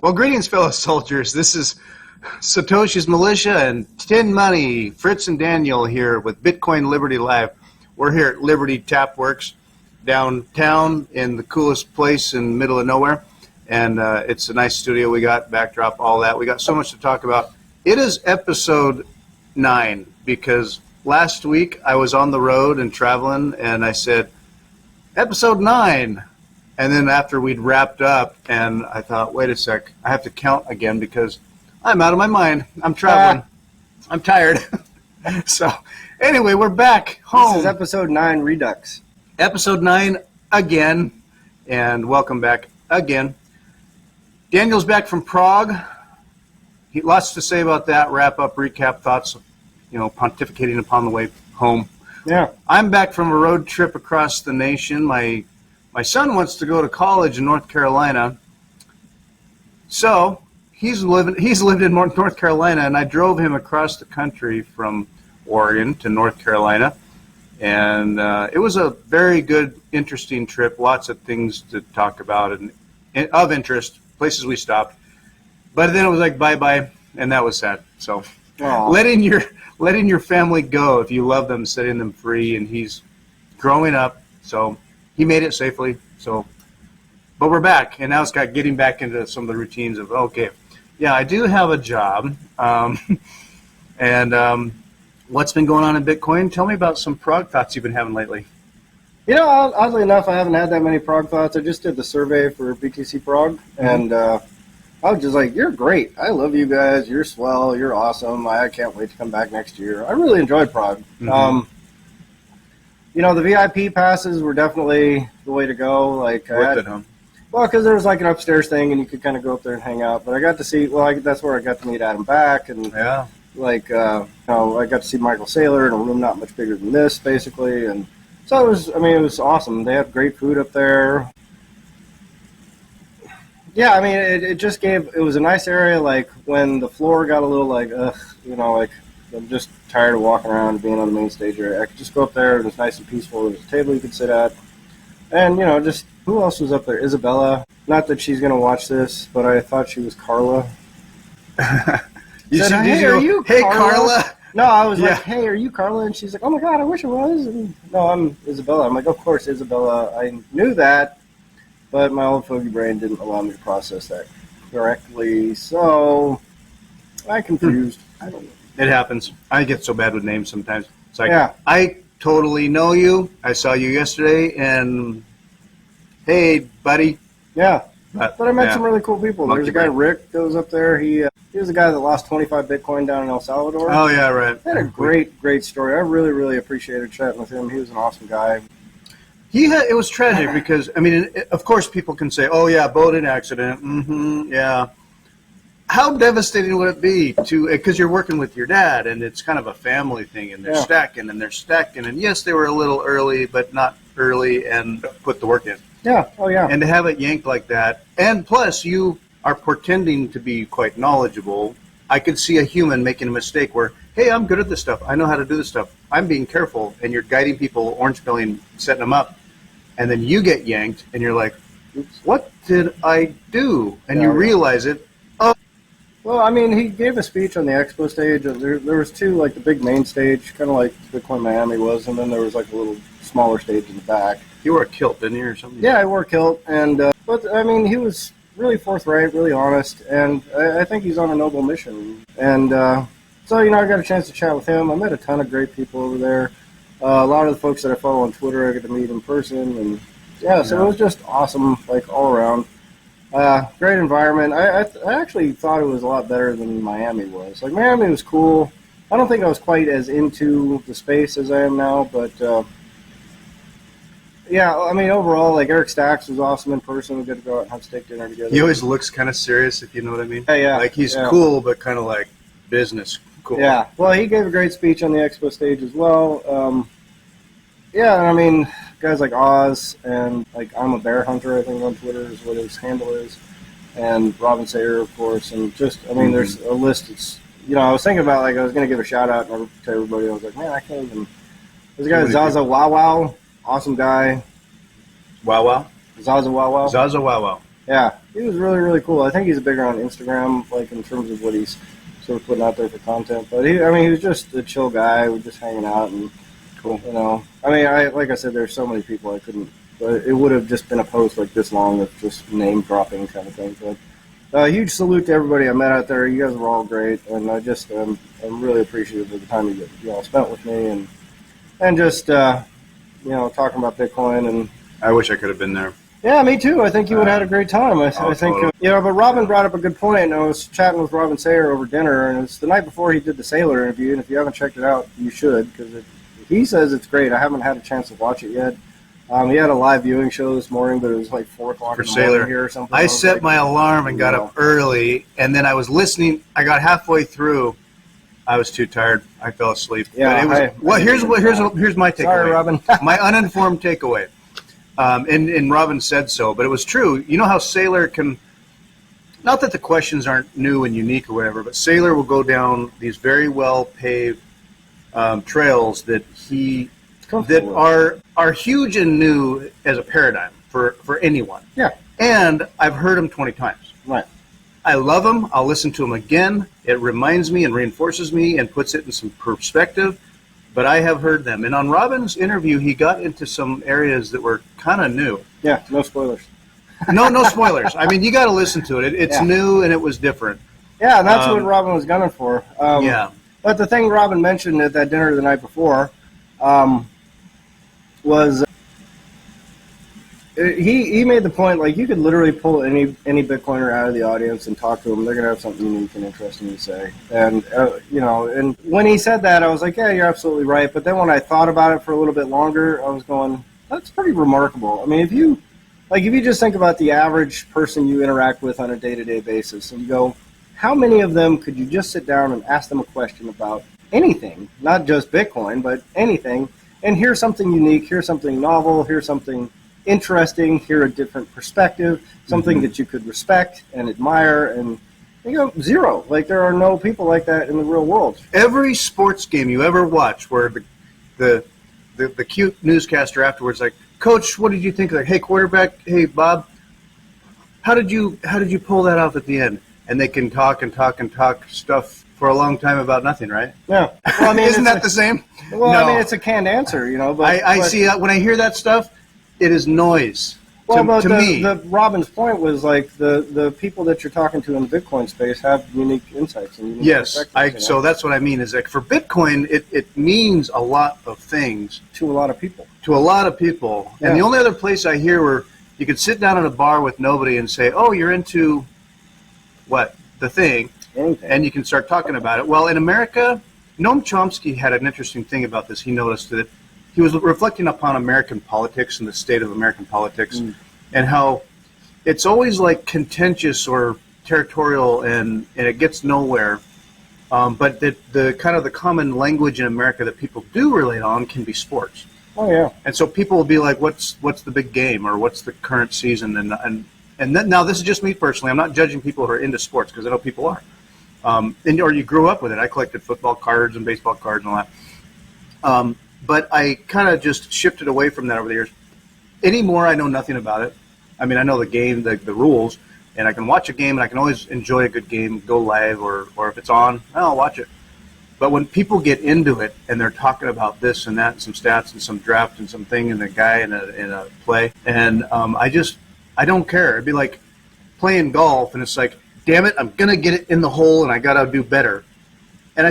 Well, greetings, fellow soldiers. This is Satoshi's Militia and Tin Money. Fritz and Daniel here with Bitcoin Liberty Live. We're here at Liberty Tap Works downtown in the coolest place in the middle of nowhere. And it's a nice studio we got, backdrop, all that. We got so much to talk about. It is episode 9 because last week I was on the road and traveling and I said, episode 9. And then after we'd wrapped up, and I thought, wait a sec, I have to count again because I'm out of my mind. I'm traveling. I'm tired. So, anyway, we're back home. This is episode 9 Redux. Episode 9 again, and welcome back again. Daniel's back from Prague. He lots to say about that. Wrap up, recap, thoughts, pontificating upon the way home. Yeah. I'm back from a road trip across the nation. My son wants to go to college in North Carolina, so he's lived in North Carolina, and I drove him across the country from Oregon to North Carolina, and it was a very good, interesting trip. Lots of things to talk about and of interest, places we stopped, but then it was like bye-bye, and that was sad. So letting your family go if you love them, setting them free, and he's growing up, so. He made it safely, but we're back, and now it's got getting back into some of the routines of, okay, yeah, I do have a job, and what's been going on in Bitcoin? Tell me about some prog thoughts you've been having lately. Oddly enough, I haven't had that many prog thoughts. I just did the survey for BTC Prog, and I was just like, you're great. I love you guys. You're swell. You're awesome. I can't wait to come back next year. I really enjoyed prog. Mm-hmm. The VIP passes were definitely the way to go. Worth it, huh? Well, because there was like an upstairs thing, and you could kind of go up there and hang out. But I got to see. That's where I got to meet Adam Back, and yeah, I got to see Michael Saylor in a room not much bigger than this, basically. And so it was awesome. They had great food up there. Yeah, it just it was a nice area. Like when the floor got a little I'm just tired of walking around and being on the main stage area. I could just go up there, and it's nice and peaceful. There's a table you could sit at. And, just, who else was up there? Isabella. Not that she's going to watch this, but I thought she was Carla. Are you Hey, Carla? No, I was like, hey, are you Carla? And she's like, oh, my God, I wish I was. And, no, I'm Isabella. I'm like, of course, Isabella. I knew that, but my old fogey brain didn't allow me to process that correctly. So, I'm confused. I don't know. It happens. I get so bad with names sometimes. It's like, I totally know you. I saw you yesterday, and hey, buddy. Yeah. But I met some really cool people. There's a guy, Rick, that was up there. He was a guy that lost 25 Bitcoin down in El Salvador. Oh, yeah, right. He had a great story. I really, really appreciated chatting with him. He was an awesome guy. It was tragic because, of course, people can say, oh, yeah, boating accident. Mm-hmm, yeah. How devastating would it be because you're working with your dad, and it's kind of a family thing, and they're stacking, and yes, they were a little early, but not early, and put the work in. Yeah, oh yeah. And to have it yanked like that, and plus you are pretending to be quite knowledgeable. I could see a human making a mistake where, hey, I'm good at this stuff. I know how to do this stuff. I'm being careful, and you're guiding people, orange pilling, setting them up, and then you get yanked, and you're like, what did I do? And you realize it. Well, he gave a speech on the expo stage. There was two, like the big main stage, kind of like Bitcoin Miami was, and then there was like a little smaller stage in the back. He wore a kilt, didn't he, or something? Yeah, I wore a kilt, and he was really forthright, really honest, and I think he's on a noble mission. And so, I got a chance to chat with him. I met a ton of great people over there. A lot of the folks that I follow on Twitter, I get to meet in person, and so it was just awesome, like all around. Great environment. I actually thought it was a lot better than Miami was. Like, Miami was cool. I don't think I was quite as into the space as I am now, but overall, like, Eric Stacks was awesome in person. We got to go out and have steak dinner together. He always looks kind of serious, if you know what I mean. Yeah. Like, he's cool, but kind of like business cool. Yeah. Well, he gave a great speech on the expo stage as well. Guys like Oz and like I'm a Bear Hunter, I think on Twitter is what his handle is, and Robin Sayer, of course, and just there's a list. It's I was thinking about I was going to give a shout out to everybody. I was like, man, I can't even. There's a guy Zaza Wow Wow, awesome guy. Wow Wow. Zaza Wow Wow. Zaza Wow Wow. Yeah, he was really, really cool. I think he's bigger on Instagram, like in terms of what he's sort of putting out there for content. But he was just a chill guy. We're just hanging out and Cool. like I said, there's so many people I couldn't. But it would have just been a post like this long of just name dropping kind of thing. But huge salute to everybody I met out there. You guys were all great, and I'm really appreciative of the time you all spent with me and just talking about Bitcoin and. I wish I could have been there. Yeah, me too. I think you would have had a great time. I think, totally. but Robin brought up a good point, and I was chatting with Robin Sayer over dinner, and it's the night before he did the Sailor interview, and if you haven't checked it out, you should, because he says it's great. I haven't had a chance to watch it yet. He had a live viewing show this morning, but it was like 4 o'clock in the morning here or something. I set my alarm and got up early, and then I was listening. I got halfway through. I was too tired. I fell asleep. Yeah, here's my takeaway. Sorry, Robin. My uninformed takeaway. And Robin said so, but it was true. You know how Sailor can, not that the questions aren't new and unique or whatever, but Sailor will go down these very well paved trails that are huge and new as a paradigm for anyone. Yeah. And I've heard them 20 times. Right. I love them. I'll listen to them again. It reminds me and reinforces me and puts it in some perspective. But I have heard them. And on Robin's interview, he got into some areas that were kind of new. Yeah, no spoilers. No spoilers. I mean, you got to listen to it. It's new and it was different. Yeah, and that's what Robin was gunning for. Yeah. But the thing Robin mentioned at that dinner the night before was he made the point, like, you could literally pull any Bitcoiner out of the audience and talk to them. They're going to have something unique and interesting to say. And, and when he said that, I was like, yeah, you're absolutely right. But then when I thought about it for a little bit longer, I was going, that's pretty remarkable. I mean, if you just think about the average person you interact with on a day-to-day basis and you go, how many of them could you just sit down and ask them a question about anything, not just Bitcoin, but anything, and hear something unique, hear something novel, hear something interesting, hear a different perspective, something that you could respect and admire, and zero. Like, there are no people like that in the real world. Every sports game you ever watch where the cute newscaster afterwards, like, Coach, what did you think? Like, hey, quarterback, hey, Bob, how did you pull that off at the end? And they can talk stuff for a long time about nothing, right? Yeah. Well, I mean, isn't that the same? Well, no. I mean, it's a canned answer, But I see that when I hear that stuff. It is noise to me. Robin's point was, like, the people that you're talking to in the Bitcoin space have unique insights and unique perspectives. So that's what I mean is, like, for Bitcoin, it means a lot of things. To a lot of people. Yeah. And the only other place I hear where you could sit down at a bar with nobody and say, oh, you're into what? The thing. Anything. And you can start talking about it. Well, in America, Noam Chomsky had an interesting thing about this. He noticed that he was reflecting upon American politics and the state of American politics and how it's always like contentious or territorial and it gets nowhere. But the kind of the common language in America that people do relate on can be sports. Oh, yeah. And so people will be like, what's the big game or what's the current season? And then, now this is just me personally. I'm not judging people who are into sports because I know people are. Or you grew up with it. I collected football cards and baseball cards and all that. But I kind of just shifted away from that over the years. Anymore, I know nothing about it. I mean, I know the game, the rules, and I can watch a game, and I can always enjoy a good game, go live, or if it's on, I'll watch it. But when people get into it, and they're talking about this and that, and some stats, and some draft, and something, and a guy in a play, and I don't care. It'd be like playing golf, and it's like, damn it, I'm going to get it in the hole, and I got to do better. And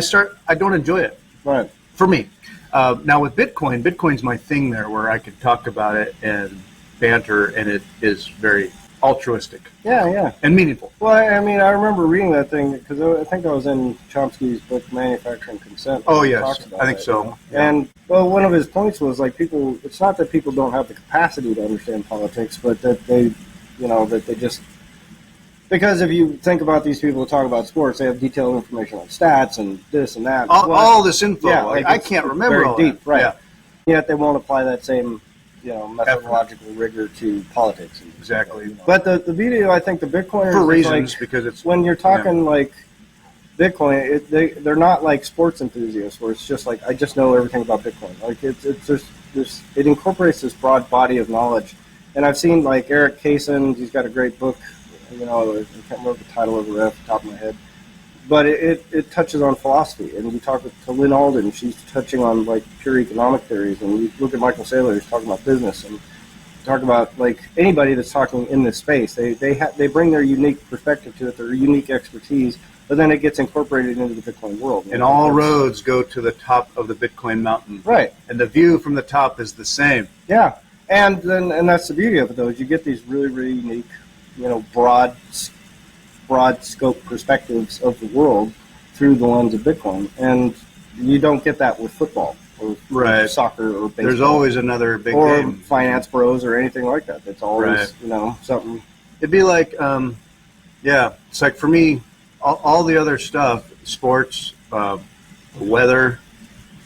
I don't enjoy it. Right. For me. Now with Bitcoin's my thing there where I could talk about it and banter, and it is very altruistic. Yeah. And meaningful. Well, I mean, I remember reading that thing because I think I was in Chomsky's book, Manufacturing Consent. Oh, yes. I think so. Yeah. And, well, one of his points was, like, it's not that people don't have the capacity to understand politics, but that they just... Because if you think about these people who talk about sports, they have detailed information on stats and this and that. All this info. Yeah, like I can't remember very all deep, that. right? Yeah. Yet they won't apply that same, methodological rigor to politics. Exactly. But the beauty, I think, the Bitcoiners for reasons, like, because it's when you're talking like Bitcoin, they're not like sports enthusiasts where it's just like I just know everything about Bitcoin. Like it's just it incorporates this broad body of knowledge. And I've seen like Eric Kaysen, he's got a great book, I can't remember the title of it right off the top of my head. But it touches on philosophy. And you talk to Lynn Alden, she's touching on like pure economic theories. And you look at Michael Saylor, he's talking about business. And talk about like anybody that's talking in this space. They bring their unique perspective to it, their unique expertise, but then it gets incorporated into the Bitcoin world. And all roads go to the top of the Bitcoin mountain. Right. And the view from the top is the same. Yeah. And that's the beauty of it, though, is you get these really, really unique, broad scope perspectives of the world through the lens of Bitcoin. And you don't get that with football or soccer or baseball. There's always another big or game. finance bros or anything like that. It's always, something. It'd be like, it's like for me, all the other stuff, sports, weather,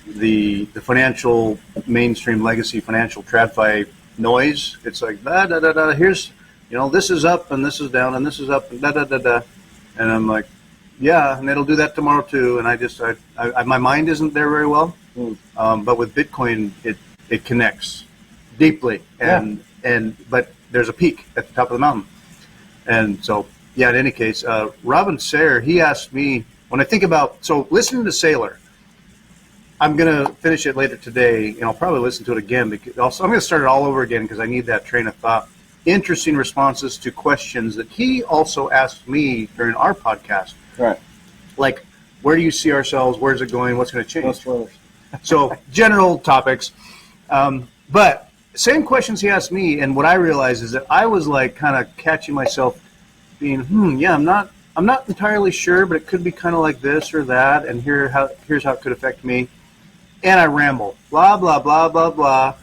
the financial mainstream legacy financial TradFi noise. It's like here's this is up and this is down and this is up and and I'm like, yeah, and it'll do that tomorrow too. And I my mind isn't there very well, but with Bitcoin it connects deeply but there's a peak at the top of the mountain, and so in any case, Robin Sayre, he asked me when I think about listening to Saylor. I'm going to finish it later today, and I'll probably listen to it again. Because I'm going to start it all over again because I need that train of thought. Interesting responses to questions that he also asked me during our podcast. Right. Like, where do you see ourselves? Where's it going? What's going to change? No spoilers. So, general topics. But same questions he asked me, and what I realized is that I was like kind of catching myself being, I'm not entirely sure, but it could be kind of like this or that, and here's how it could affect me. And I ramble, blah, blah, blah, blah, blah.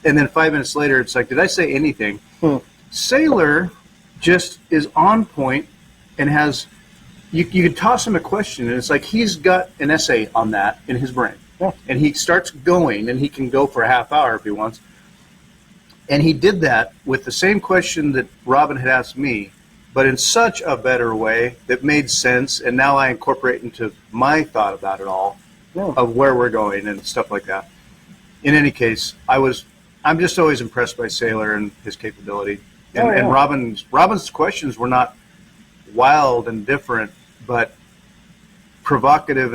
And then 5 minutes later, it's like, did I say anything? Saylor just is on point and has, you can toss him a question, and it's like he's got an essay on that in his brain. Yeah. And he starts going, and he can go for a half hour if he wants. And he did that with the same question that Robin had asked me, but in such a better way that made sense, and now I incorporate into my thought about it all. Of where we're going and stuff like that. In any case, I'm just always impressed by Saylor and his capability. And Robin's questions were not wild and different, but provocative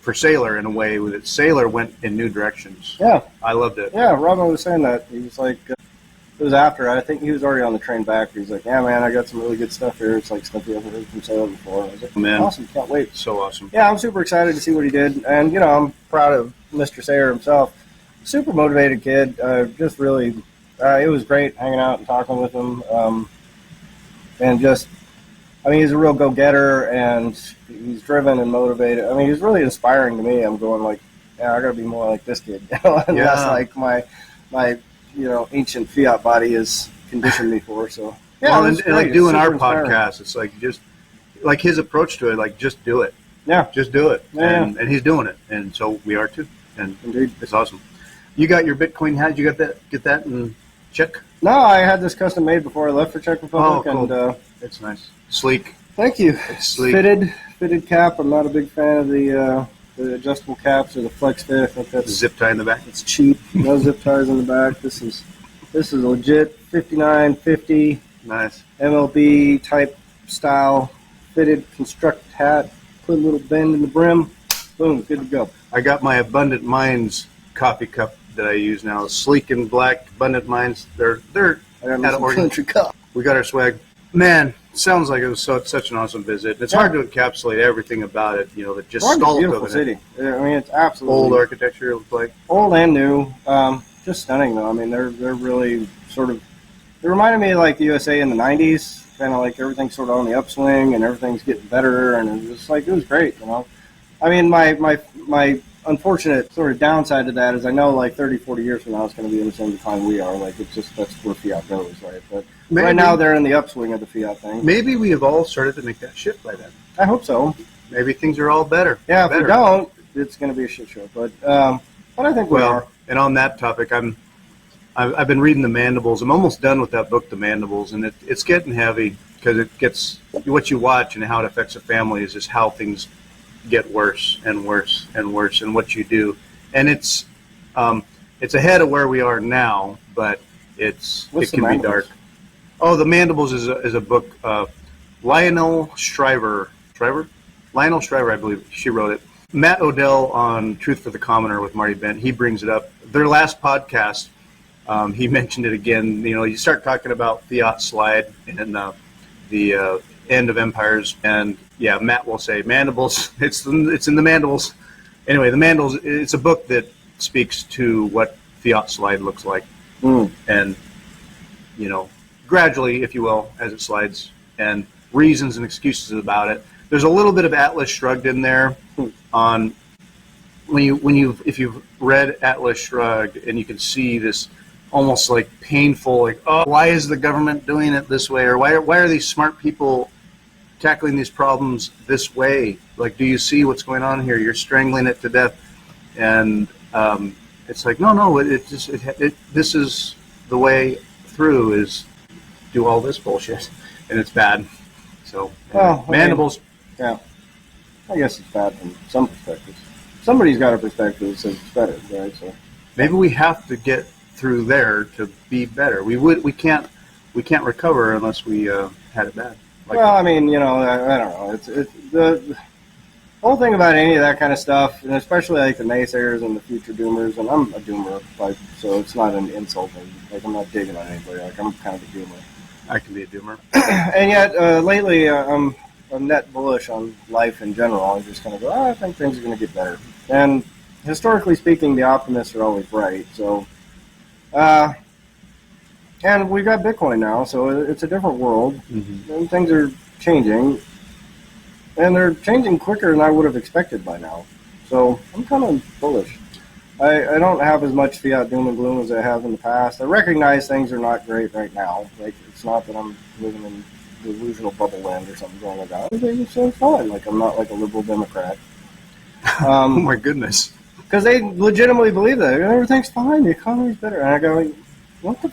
for Saylor in a way that Saylor went in new directions. Yeah. I loved it. Yeah, Robin was saying that. He was like, it was after. I think he was already on the train back. He's like, yeah, man, I got some really good stuff here. It's like stuff you haven't heard from Saylor before. I was like, man, awesome, can't wait. So awesome. Yeah, I'm super excited to see what he did. And, I'm proud of Mr. Sayre himself. Super motivated kid. Just really, it was great hanging out and talking with him. And just, he's a real go-getter, and he's driven and motivated. He's really inspiring to me. I'm going like, yeah, I got to be more like this kid. And that's like my ancient fiat body has conditioned me for. So yeah, and like doing our podcast, it's like just like his approach to it, like just do it. Yeah, just do it. Yeah. And he's doing it, and so we are too. And indeed, it's awesome. You got your Bitcoin hat? You got get that in check? No, I had this custom made before I left for Czech Republic. Oh, cool. And it's nice, sleek. Thank you. It's sleek. Fitted cap. I'm not a big fan of the adjustable caps or the flex fit. I think that's zip tie in the back. It's cheap. No zip ties in the back. This is legit 5950. Nice. MLB type style fitted constructed hat. Put a little bend in the brim. Boom, good to go. I got my Abundant Minds coffee cup that I use now. Sleek and black Abundant Minds. They're I got my country cup. We got our swag. Man, sounds like it was such an awesome visit. It's hard to encapsulate everying about it, that just stalled beautiful over city. It's absolutely old architecture. It looks like old and new. Just stunning though. They're really sort of. They reminded me of like the USA in the '90s. Kind of like everything's sort of on the upswing and everything's getting better, and it was great. My unfortunate sort of downside to that is I know like 30, 40 years from now it's going to be in the same decline we are. Like it's just that's where fiat goes, right? But right now they're in the upswing of the fiat thing. Maybe we have all started to make that shift by then. I hope so. Maybe things are all better. Yeah, if we don't, it's going to be a shit show. But I think we are. And on that topic, I've been reading The Mandibles. I'm almost done with that book, The Mandibles, and it's getting heavy because it gets what you watch and how it affects a family is just how things get worse and worse and worse, and what you do. And it's ahead of where we are now, but it What's the can be Mandibles? dark. Oh, the Mandibles is a book. Lionel Shriver, I believe she wrote it. Matt Odell on Truth for the Commoner with Marty Bent, he brings it up. Their last podcast, he mentioned it again. You know, you start talking about fiat slide and the end of empires, and yeah, Matt will say Mandibles. It's in the Mandibles. Anyway, the Mandibles. It's a book that speaks to what fiat slide looks like, and you know, gradually, if you will, as it slides, and reasons and excuses about it. There's a little bit of Atlas Shrugged in there on if you've read Atlas Shrugged, and you can see this almost like painful, like, oh, why is the government doing it this way, or why are these smart people tackling these problems this way? Like, do you see what's going on here? You're strangling it to death, and it's like, no, this is the way through, is do all this bullshit, and it's bad. So, Mandibles. Yeah, I guess it's bad from some perspectives. Somebody's got a perspective that says it's better, right? So maybe we have to get through there to be better. We can't recover unless we had it bad. Like, well, I mean, you know, I don't know. It's the whole thing about any of that kind of stuff, and especially like the naysayers and the future doomers. And I'm a doomer, like, so it's not an insult. Like, I'm not digging on anybody. Like, I'm kind of a doomer. I can be a doomer. And yet, lately, I'm net bullish on life in general. I just kind of go, I think things are going to get better. And historically speaking, the optimists are always right. So, and we've got Bitcoin now, so it's a different world. Mm-hmm. And things are changing. And they're changing quicker than I would have expected by now. So I'm kind of bullish. I don't have as much fiat doom and gloom as I have in the past. I recognize things are not great right now. Like, it's not that I'm living in delusional bubble land or something going like that. Everything's so fine. Like, I'm not like a liberal Democrat. Oh my goodness. Because they legitimately believe that. Everything's fine. The economy's better. And I go, like, what the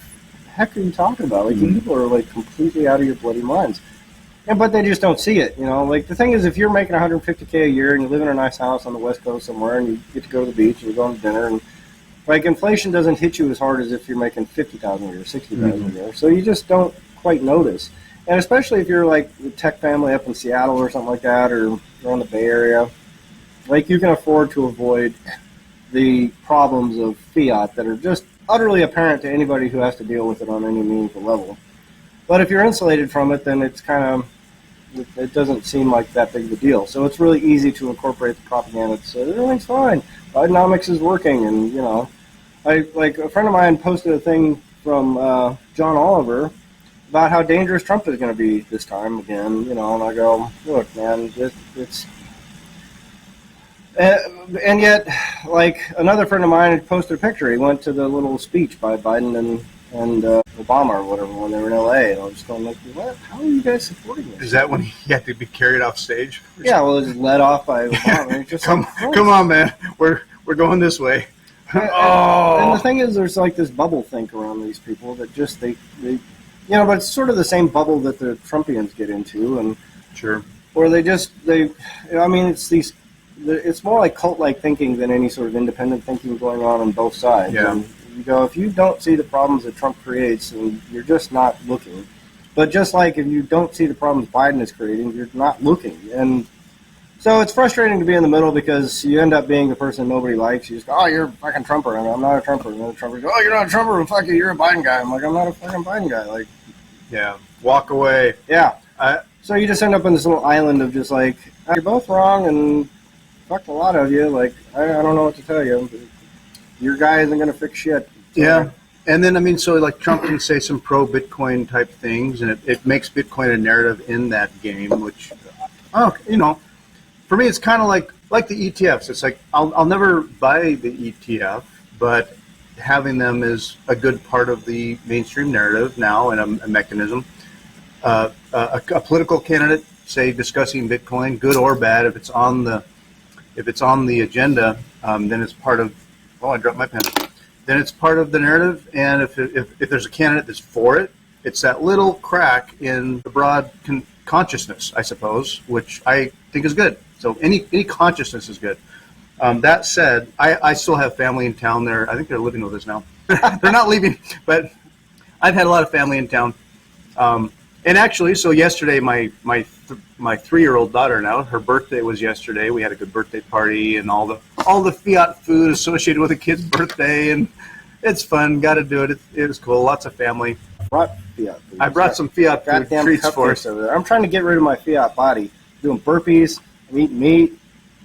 heck are you talking about? Like, you people are like completely out of your bloody minds. Yeah, but they just don't see it, you know. Like, the thing is, if you're making $150K a year and you live in a nice house on the West Coast somewhere and you get to go to the beach and you're going to dinner, and like, inflation doesn't hit you as hard as if you're making $50,000 a year, $60,000 a year. So you just don't quite notice. And especially if you're like a tech family up in Seattle or something like that, or you're in the Bay Area, like, you can afford to avoid the problems of fiat that are just utterly apparent to anybody who has to deal with it on any meaningful level. But if you're insulated from it, then it's kind of, it doesn't seem like that big of a deal. So it's really easy to incorporate the propaganda that says everything's fine, Bidenomics is working, and, you know, like a friend of mine posted a thing from John Oliver about how dangerous Trump is going to be this time again, you know, and I go, look, man, it's and yet, like, another friend of mine had posted a picture. He went to the little speech by Biden and Obama or whatever when they were in L.A. And I was just going, like, what? How are you guys supporting this? Is that when he had to be carried off stage? Yeah, well, it was led off by Obama. Just come on, man. We're going this way. And the thing is, there's like this bubble think around these people that just they you know, but it's sort of the same bubble that the Trumpians get into, and sure, where I mean, it's more like cult-like thinking than any sort of independent thinking going on both sides. Yeah. And you go, if you don't see the problems that Trump creates, and you're just not looking. But just like if you don't see the problems Biden is creating, you're not looking. And so it's frustrating to be in the middle, because you end up being the person nobody likes. You just go, oh, you're a fucking Trumper. I'm not a Trumper. And then the Trumper goes, oh, you're not a Trumper. Well, fuck you, you're a Biden guy. I'm like, I'm not a fucking Biden guy. Like, yeah, walk away. Yeah. So you just end up on this little island of just like, you're both wrong, and fuck a lot of you. Like, I don't know what to tell you. But your guy isn't going to fix shit. So, yeah. And then, I mean, so like Trump can say some pro-Bitcoin type things, and it makes Bitcoin a narrative in that game, which, you know, for me, it's kind of like the ETFs. It's like, I'll never buy the ETF, but having them is a good part of the mainstream narrative now, and a mechanism. A political candidate, say, discussing Bitcoin, good or bad, if it's on the agenda, then it's part of. Oh, I dropped my pen. Then it's part of the narrative, and if there's a candidate that's for it, it's that little crack in the broad consciousness, I suppose, which I think is good. So any consciousness is good. That said, I still have family in town there. I think they're living with us now. They're not leaving, but I've had a lot of family in town. And actually, so yesterday, my 3-year-old daughter now, her birthday was yesterday. We had a good birthday party and all the fiat food associated with a kid's birthday, and it's fun. Got to do it. It was cool. Lots of family. Brought fiat food. I brought some fiat food Goddamn treats for us. cupcakes over there. I'm trying to get rid of my fiat body. Doing burpees, I'm eating meat,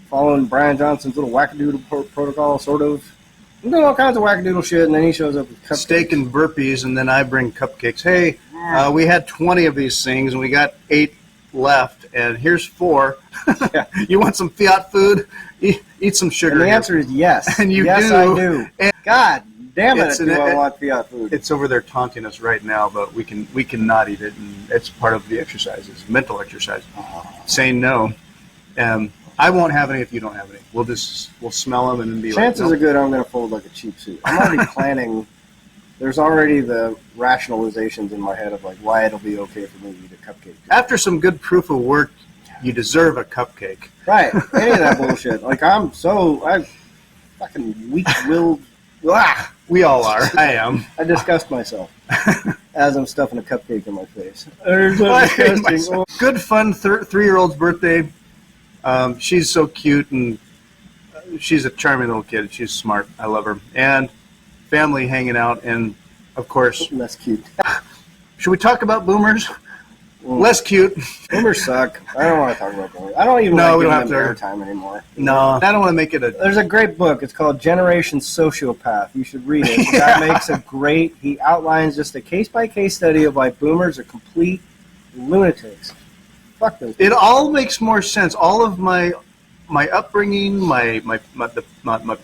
following Brian Johnson's little wackadoodle protocol, sort of. I'm doing all kinds of wackadoodle shit, and then he shows up with cupcakes. Steak and burpees, and then I bring cupcakes. Hey, we had 20 of these things, and we got 8 left, and here's 4. Yeah. You want some fiat food? Eat some sugar. And the answer is yes. And you yes, do. I do. And God damn it, do I want fiat food. It's over there taunting us right now, but we can not eat it, and it's part of the exercise. It's mental exercise. Saying no. I won't have any if you don't have any. We'll smell them and then be Chances like, are good I'm going to fold like a cheap suit. I'm already planning. There's already the rationalizations in my head of like why it'll be okay for me to eat a cupcake. After some good proof of work, you deserve a cupcake. Right. Any of that bullshit. Like I'm fucking weak-willed. We all are. I am. I disgust myself as I'm stuffing a cupcake in my face. Disgusting. Good fun 3-year-old's birthday. She's so cute, and she's a charming little kid. She's smart. I love her. And family hanging out, and of course, Less cute. should we talk about boomers? Less cute. Boomers suck. I don't want to talk about boomers. I don't even No, like we don't giving them have to. airtime anymore. No, I don't want to make it a. There's a great book. It's called Generation Sociopath. You should read it. The guy makes a great. He outlines just a case-by-case study of why boomers are complete lunatics. Fuck those. It all makes more sense. All of my upbringing, my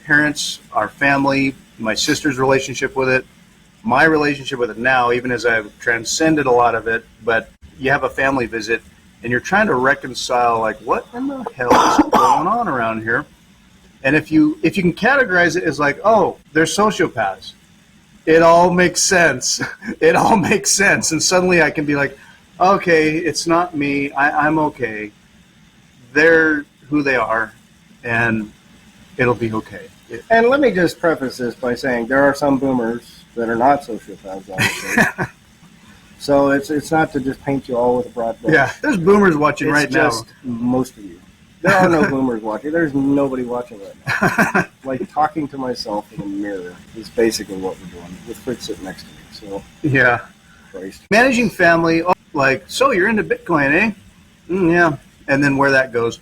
parents, our family, my sister's relationship with it, my relationship with it now, even as I've transcended a lot of it, but you have a family visit and you're trying to reconcile, like, what in the hell is going on around here? And if you can categorize it as like, oh, they're sociopaths, it all makes sense. It all makes sense. And suddenly I can be like, okay, it's not me. I'm okay. They're who they are, and it'll be okay. And let me just preface this by saying there are some boomers that are not sociopaths, obviously. So it's not to just paint you all with a broad brush. Yeah, there's boomers watching right now. It's just most of you. There are no boomers watching. There's nobody watching right now. Like talking to myself in a mirror is basically what we're doing, with Fritz sitting next to me. So Yeah. Christ. Managing family, like, so you're into Bitcoin, eh? Yeah. And then where that goes.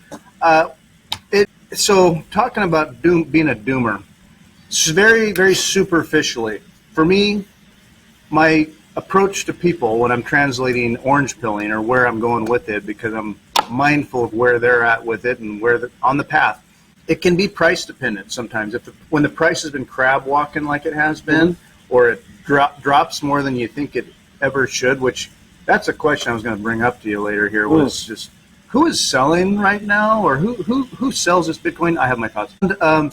So talking about being a doomer, it's very, very superficially. For me, my approach to people when I'm translating orange pilling or where I'm going with it, because I'm mindful of where they're at with it and where they're on the path, it can be price dependent sometimes. When the price has been crab walking like it has been, or it drops more than you think it ever should, which that's a question I was going to bring up to you later here, was just who is selling right now, or who sells this Bitcoin? I have my thoughts.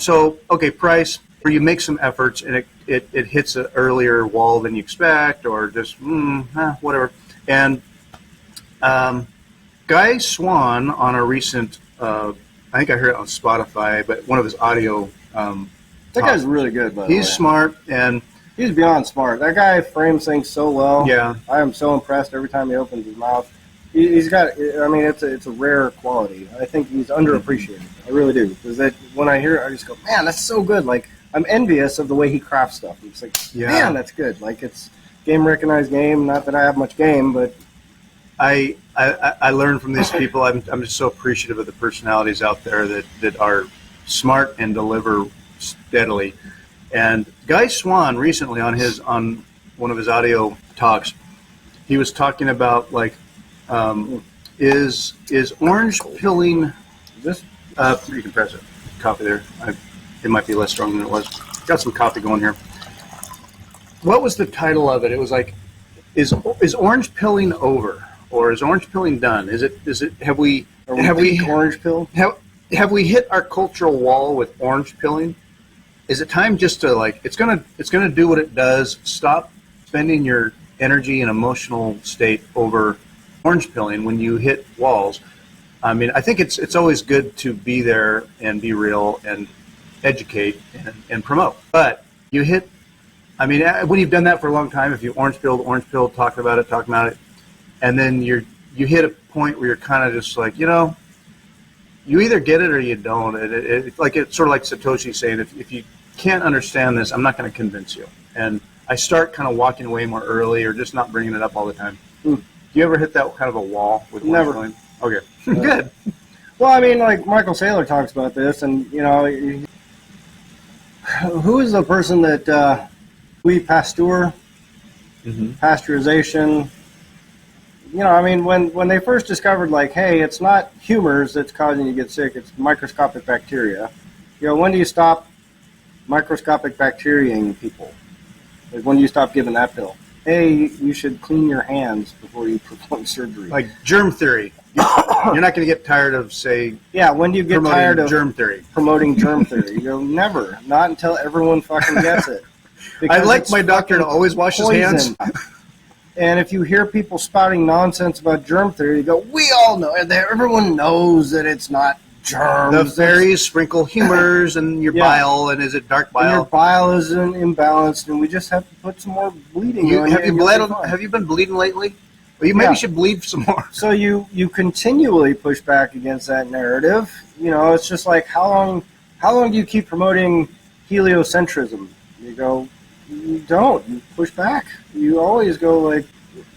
So, okay, price, where you make some efforts and it hits an earlier wall than you expect, or just, whatever. And Guy Swan on a recent, I think I heard it on Spotify, but one of his audio That guy's really good, by the way. He's smart, and He's beyond smart. That guy frames things so well. yeah, I am so impressed every time he opens his mouth. He's got, I mean, it's a rare quality. I think he's underappreciated. I really do. Because that, when I hear it, I just go, man, that's so good. Like, I'm envious of the way he crafts stuff. It's like, man, that's good. Like, it's game recognized game. Not that I have much game, but I learn from these people. I'm just so appreciative of the personalities out there that are smart and deliver steadily. And Guy Swan recently on one of his audio talks, he was talking about, like, is orange pilling this, you can press it, coffee there. It might be less strong than it was. Got some coffee going here. What was the title of it? It was like, is orange pilling over, or is orange pilling done? Is it have we orange pill? have we hit our cultural wall with orange pilling? Is it time just to, like, it's gonna do what it does? Stop spending your energy and emotional state over orange pilling when you hit walls. I mean, I think it's always good to be there and be real and educate and promote. But you hit I mean, when you've done that for a long time, if you orange pilled, talk about it, and then you hit a point where you're kind of just like, you either get it or you don't. It's sort of like Satoshi saying, if you can't understand this, I'm not going to convince you. And I start kind of walking away more early or just not bringing it up all the time. Do you ever hit that kind of a wall with Never. Orange Pilling? Okay, good. Well, I mean, like Michael Saylor talks about this, and who is the person that Louis Pasteur, pasteurization? I mean, when they first discovered, like, hey, it's not humors that's causing you to get sick; it's microscopic bacteria. When do you stop microscopic bacteriaing people? Like, when do you stop giving that pill? Hey, you should clean your hands before you perform surgery. Like germ theory. You're not going to get tired of, say, when do you get tired of germ theory? Promoting germ theory? Never. Not until everyone fucking gets it. I'd like my doctor to always wash his hands. And if you hear people spouting nonsense about germ theory, you go, we all know. Everyone knows that it's not germs. The fairies sprinkle humors in your bile, and is it dark bile? And your bile is imbalanced, and we just have to put some more bleeding on Have you been bleeding lately? Well, you maybe should bleed some more. So you continually push back against that narrative. It's just like, how long do you keep promoting heliocentrism? You go, you don't. You push back. You always go like,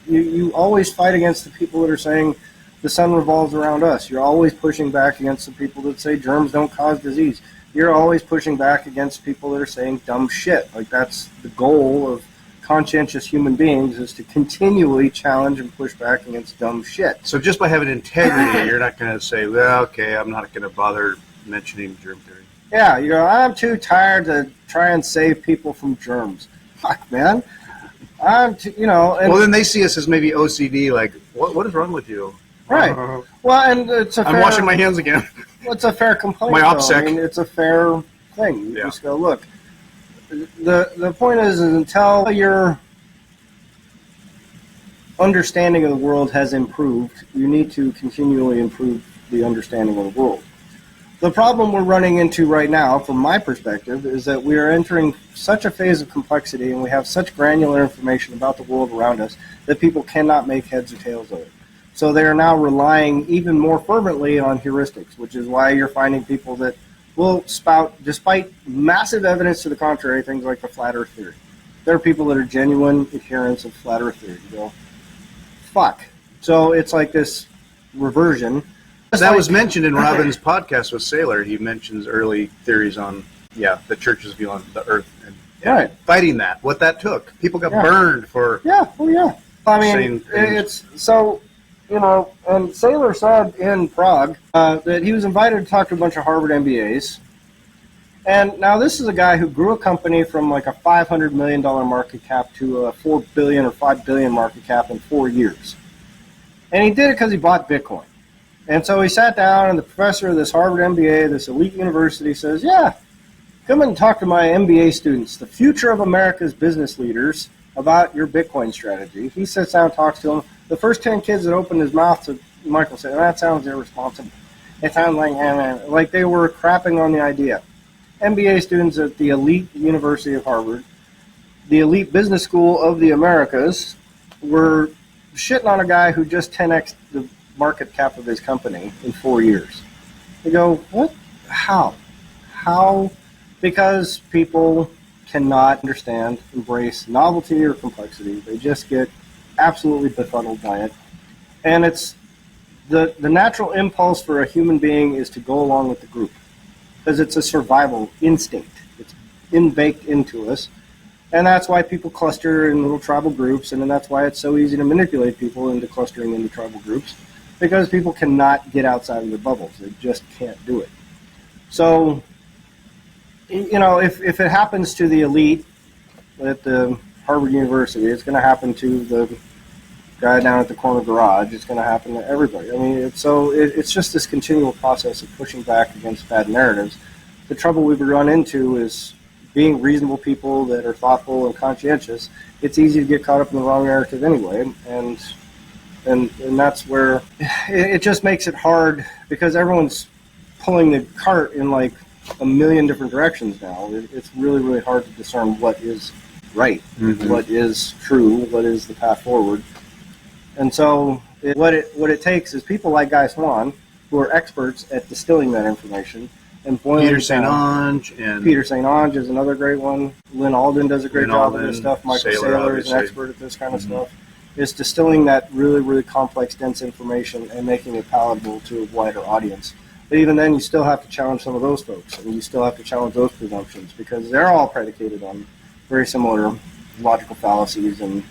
you always fight against the people that are saying the sun revolves around us. You're always pushing back against the people that say germs don't cause disease. You're always pushing back against people that are saying dumb shit. Like, that's the goal of conscientious human beings, is to continually challenge and push back against dumb shit. So just by having integrity, you're not going to say, well, okay, I'm not going to bother mentioning germ theory. Yeah, you go, I'm too tired to try and save people from germs. Fuck, man. Well, then they see us as maybe OCD, like, what is wrong with you? Right. Well, and I'm washing my hands again. Well, it's a fair complaint. My OPSEC. I mean, it's a fair thing. You just go, look, the point is until your understanding of the world has improved, you need to continually improve the understanding of the world. The problem we're running into right now, from my perspective, is that we are entering such a phase of complexity and we have such granular information about the world around us that people cannot make heads or tails of it. So they are now relying even more fervently on heuristics, which is why you're finding people that will spout, despite massive evidence to the contrary, things like the flat earth theory. There are people that are genuine adherents of flat earth theory. You go, fuck. So it's like this reversion. That was mentioned in Robin's podcast with Saylor. He mentions early theories on, the church's view on the earth and fighting that, what that took. People got burned for I mean, it's so, and Saylor said in Prague that he was invited to talk to a bunch of Harvard MBAs. And now this is a guy who grew a company from like a $500 million market cap to a $4 billion or $5 billion market cap in 4 years. And he did it because he bought Bitcoin. And so he sat down, and the professor of this Harvard MBA, this elite university, says, come and talk to my MBA students, the future of America's business leaders, about your Bitcoin strategy. He sits down and talks to them. The first 10 kids that opened his mouth to Michael said, that sounds irresponsible. It sounds like they were crapping on the idea. MBA students at the elite University of Harvard, the elite business school of the Americas, were shitting on a guy who just 10x'd the market cap of his company in 4 years. They go, what? How? Because people cannot understand, embrace novelty or complexity. They just get absolutely befuddled by it. And it's the natural impulse for a human being is to go along with the group, because it's a survival instinct. It's baked into us. And that's why people cluster in little tribal groups, and then that's why it's so easy to manipulate people into clustering into tribal groups, because people cannot get outside of their bubbles. They just can't do it. So, if it happens to the elite at the Harvard University, it's going to happen to the guy down at the corner garage. It's going to happen to everybody. I mean, it's just this continual process of pushing back against bad narratives. The trouble we've run into is being reasonable people that are thoughtful and conscientious. It's easy to get caught up in the wrong narrative anyway, and that's where it just makes it hard, because everyone's pulling the cart in like a million different directions now. It's really, really hard to discern what is right, what is true, what is the path forward. And so what it takes is people like Guy Swan, who are experts at distilling that information and boiling Peter it St. down. Onge and Peter St. Onge is another great one. Lynn Alden does a great job of this stuff. Michael Saylor is an expert at this kind of stuff. It's distilling that really, really complex, dense information and making it palatable to a wider audience. But even then, you still have to challenge some of those folks, and you still have to challenge those presumptions, because they're all predicated on very similar logical fallacies and,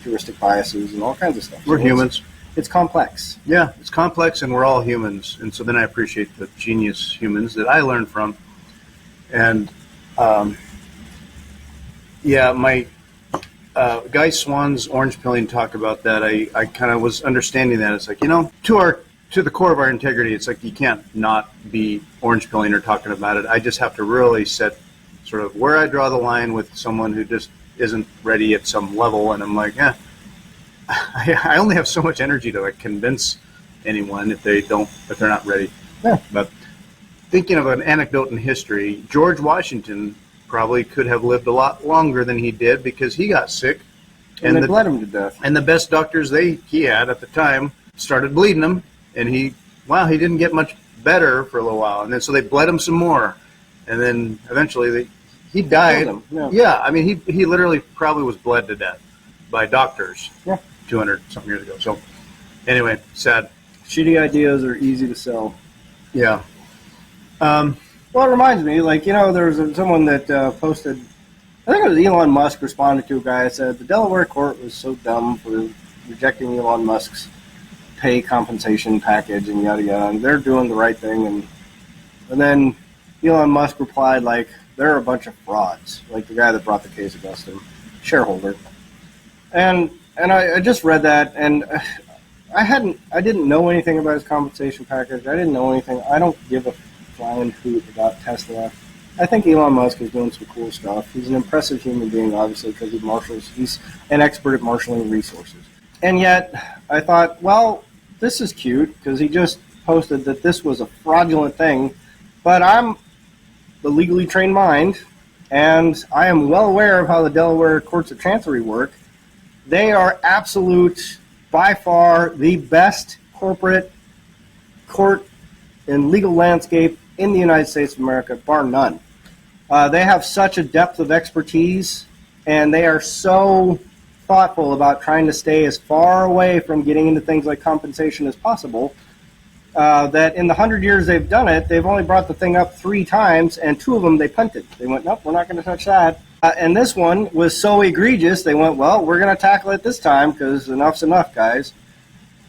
heuristic biases and all kinds of stuff. We're humans. It's complex. Yeah, it's complex, and we're all humans. And so then I appreciate the genius humans that I learned from. And, my Guy Swan's orange pilling talk about that, I kind of was understanding that. It's like, to the core of our integrity, it's like you can't not be orange pilling or talking about it. I just have to really set sort of where I draw the line with someone who just isn't ready at some level. And I'm like, I only have so much energy to convince anyone if they're not ready. Yeah. But thinking of an anecdote in history, George Washington probably could have lived a lot longer than he did because he got sick. And they bled him to death. And the best doctors he had at the time started bleeding him, and he didn't get much better for a little while. And then so they bled him some more. And then eventually he died. Yeah, I mean, he literally probably was bled to death by doctors 200-something years ago. So anyway, sad. Shitty ideas are easy to sell. Yeah. Well, it reminds me, there was someone that posted, I think it was Elon Musk responded to a guy that said the Delaware court was so dumb for rejecting Elon Musk's pay compensation package and yada yada, and they're doing the right thing. And then Elon Musk replied, they're a bunch of frauds, like the guy that brought the case against him, shareholder. And I just read that, and I didn't know anything about his compensation package. I didn't know anything. I don't give a flying hoot about Tesla. I think Elon Musk is doing some cool stuff. He's an impressive human being, obviously, because he's an expert at marshaling resources. And yet, I thought, well, this is cute, because he just posted that this was a fraudulent thing, but I'm the legally trained mind, and I am well aware of how the Delaware courts of chancery work. They are absolute, by far, the best corporate court and legal landscape in the United States of America, bar none. They have such a depth of expertise, and they are so thoughtful about trying to stay as far away from getting into things like compensation as possible, that in the 100 years they've done it, they've only brought the thing up 3 times, and 2 of them they punted. They went, nope, we're not going to touch that. And this one was so egregious, they went, well, we're going to tackle it this time, because enough's enough, guys.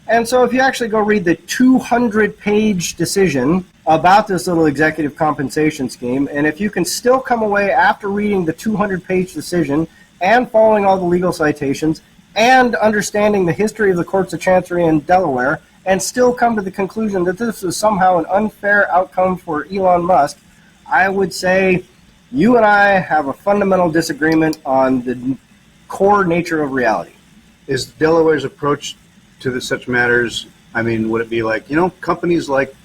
And so if you actually go read the 200-page decision about this little executive compensation scheme, and if you can still come away after reading the 200-page decision and following all the legal citations and understanding the history of the courts of chancery in Delaware and still come to the conclusion that this was somehow an unfair outcome for Elon Musk, I would say you and I have a fundamental disagreement on the core nature of reality. Is Delaware's approach to such matters, I mean, would it be like, companies like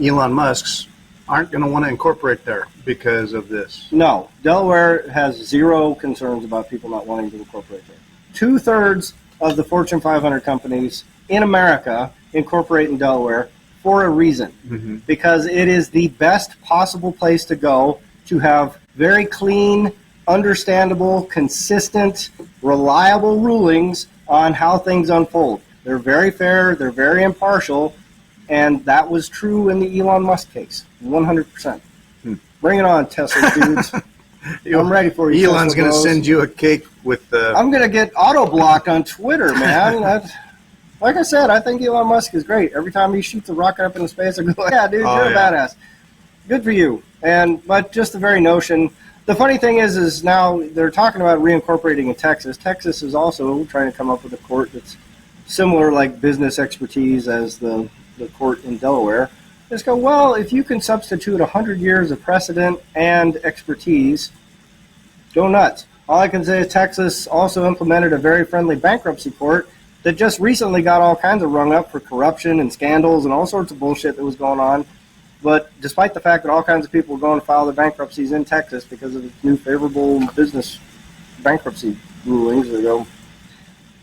Elon Musk's aren't going to want to incorporate there because of this? No. Delaware has 0 concerns about people not wanting to incorporate there. 2/3 of the Fortune 500 companies in America incorporate in Delaware for a reason. Because it is the best possible place to go to have very clean, understandable, consistent, reliable rulings on how things unfold. They're very fair, they're very impartial, and that was true in the Elon Musk case, 100%. Bring it on, Tesla dudes. I'm ready for you. Elon's going to send you a cake with the... I'm going to get auto-blocked on Twitter, man. Like I said, I think Elon Musk is great. Every time he shoots a rocket up into space, I go, yeah, dude, you're a badass. Good for you. But just the very notion... The funny thing is now they're talking about reincorporating in Texas. Texas is also trying to come up with a court that's similar, like business expertise as the court in Delaware. Just go, well, if you can substitute 100 years of precedent and expertise, go nuts. All I can say is Texas also implemented a very friendly bankruptcy court that just recently got all kinds of rung up for corruption and scandals and all sorts of bullshit that was going on. But despite the fact that all kinds of people were going to file their bankruptcies in Texas because of its new favorable business bankruptcy rulings. They go,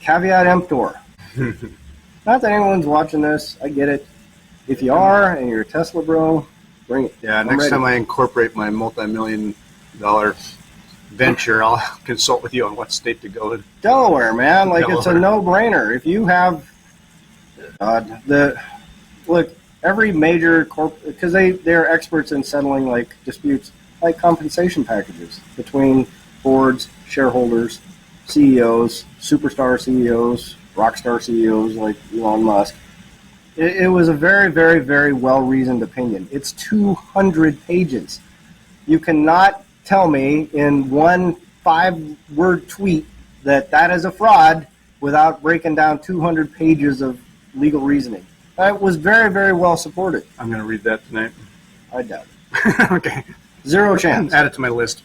caveat emptor. Not that anyone's watching this. I get it. If you are and you're a Tesla bro, bring it. Yeah, next time I incorporate my multi-million-dollar venture, I'll consult with you on what state to go in. Delaware, man. Like, Delaware. it's a no-brainer. If you have every major because they're experts in settling like disputes, like compensation packages between boards, shareholders, CEOs, superstar CEOs, rockstar CEOs like Elon Musk. It was a very, very, very well-reasoned opinion. It's 200 pages. You cannot tell me in one 5-word tweet that is a fraud without breaking down 200 pages of legal reasoning. It was very, very well supported. I'm going to read that tonight. I doubt it. Okay. Zero chance. Add it to my list.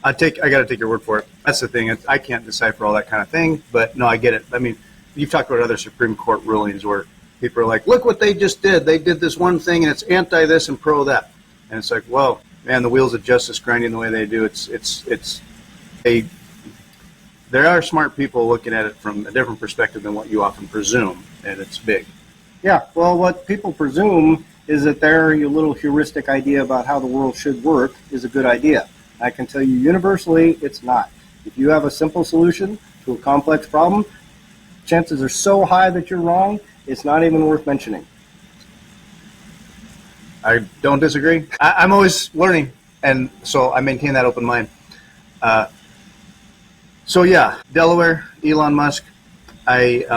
I got to take your word for it. That's the thing. I can't decipher all that kind of thing, but no, I get it. I mean, you've talked about other Supreme Court rulings where people are like, look what they just did. They did this one thing, and it's anti this and pro that. And it's like, whoa, man, the wheels of justice grinding the way they do. There are smart people looking at it from a different perspective than what you often presume, and it's big. Yeah, well, what people presume is that their little heuristic idea about how the world should work is a good idea. I can tell you universally, it's not. If you have a simple solution to a complex problem, chances are so high that you're wrong, it's not even worth mentioning. I don't disagree. I'm always learning, and so I maintain that open mind. So yeah, Delaware, Elon Musk. It's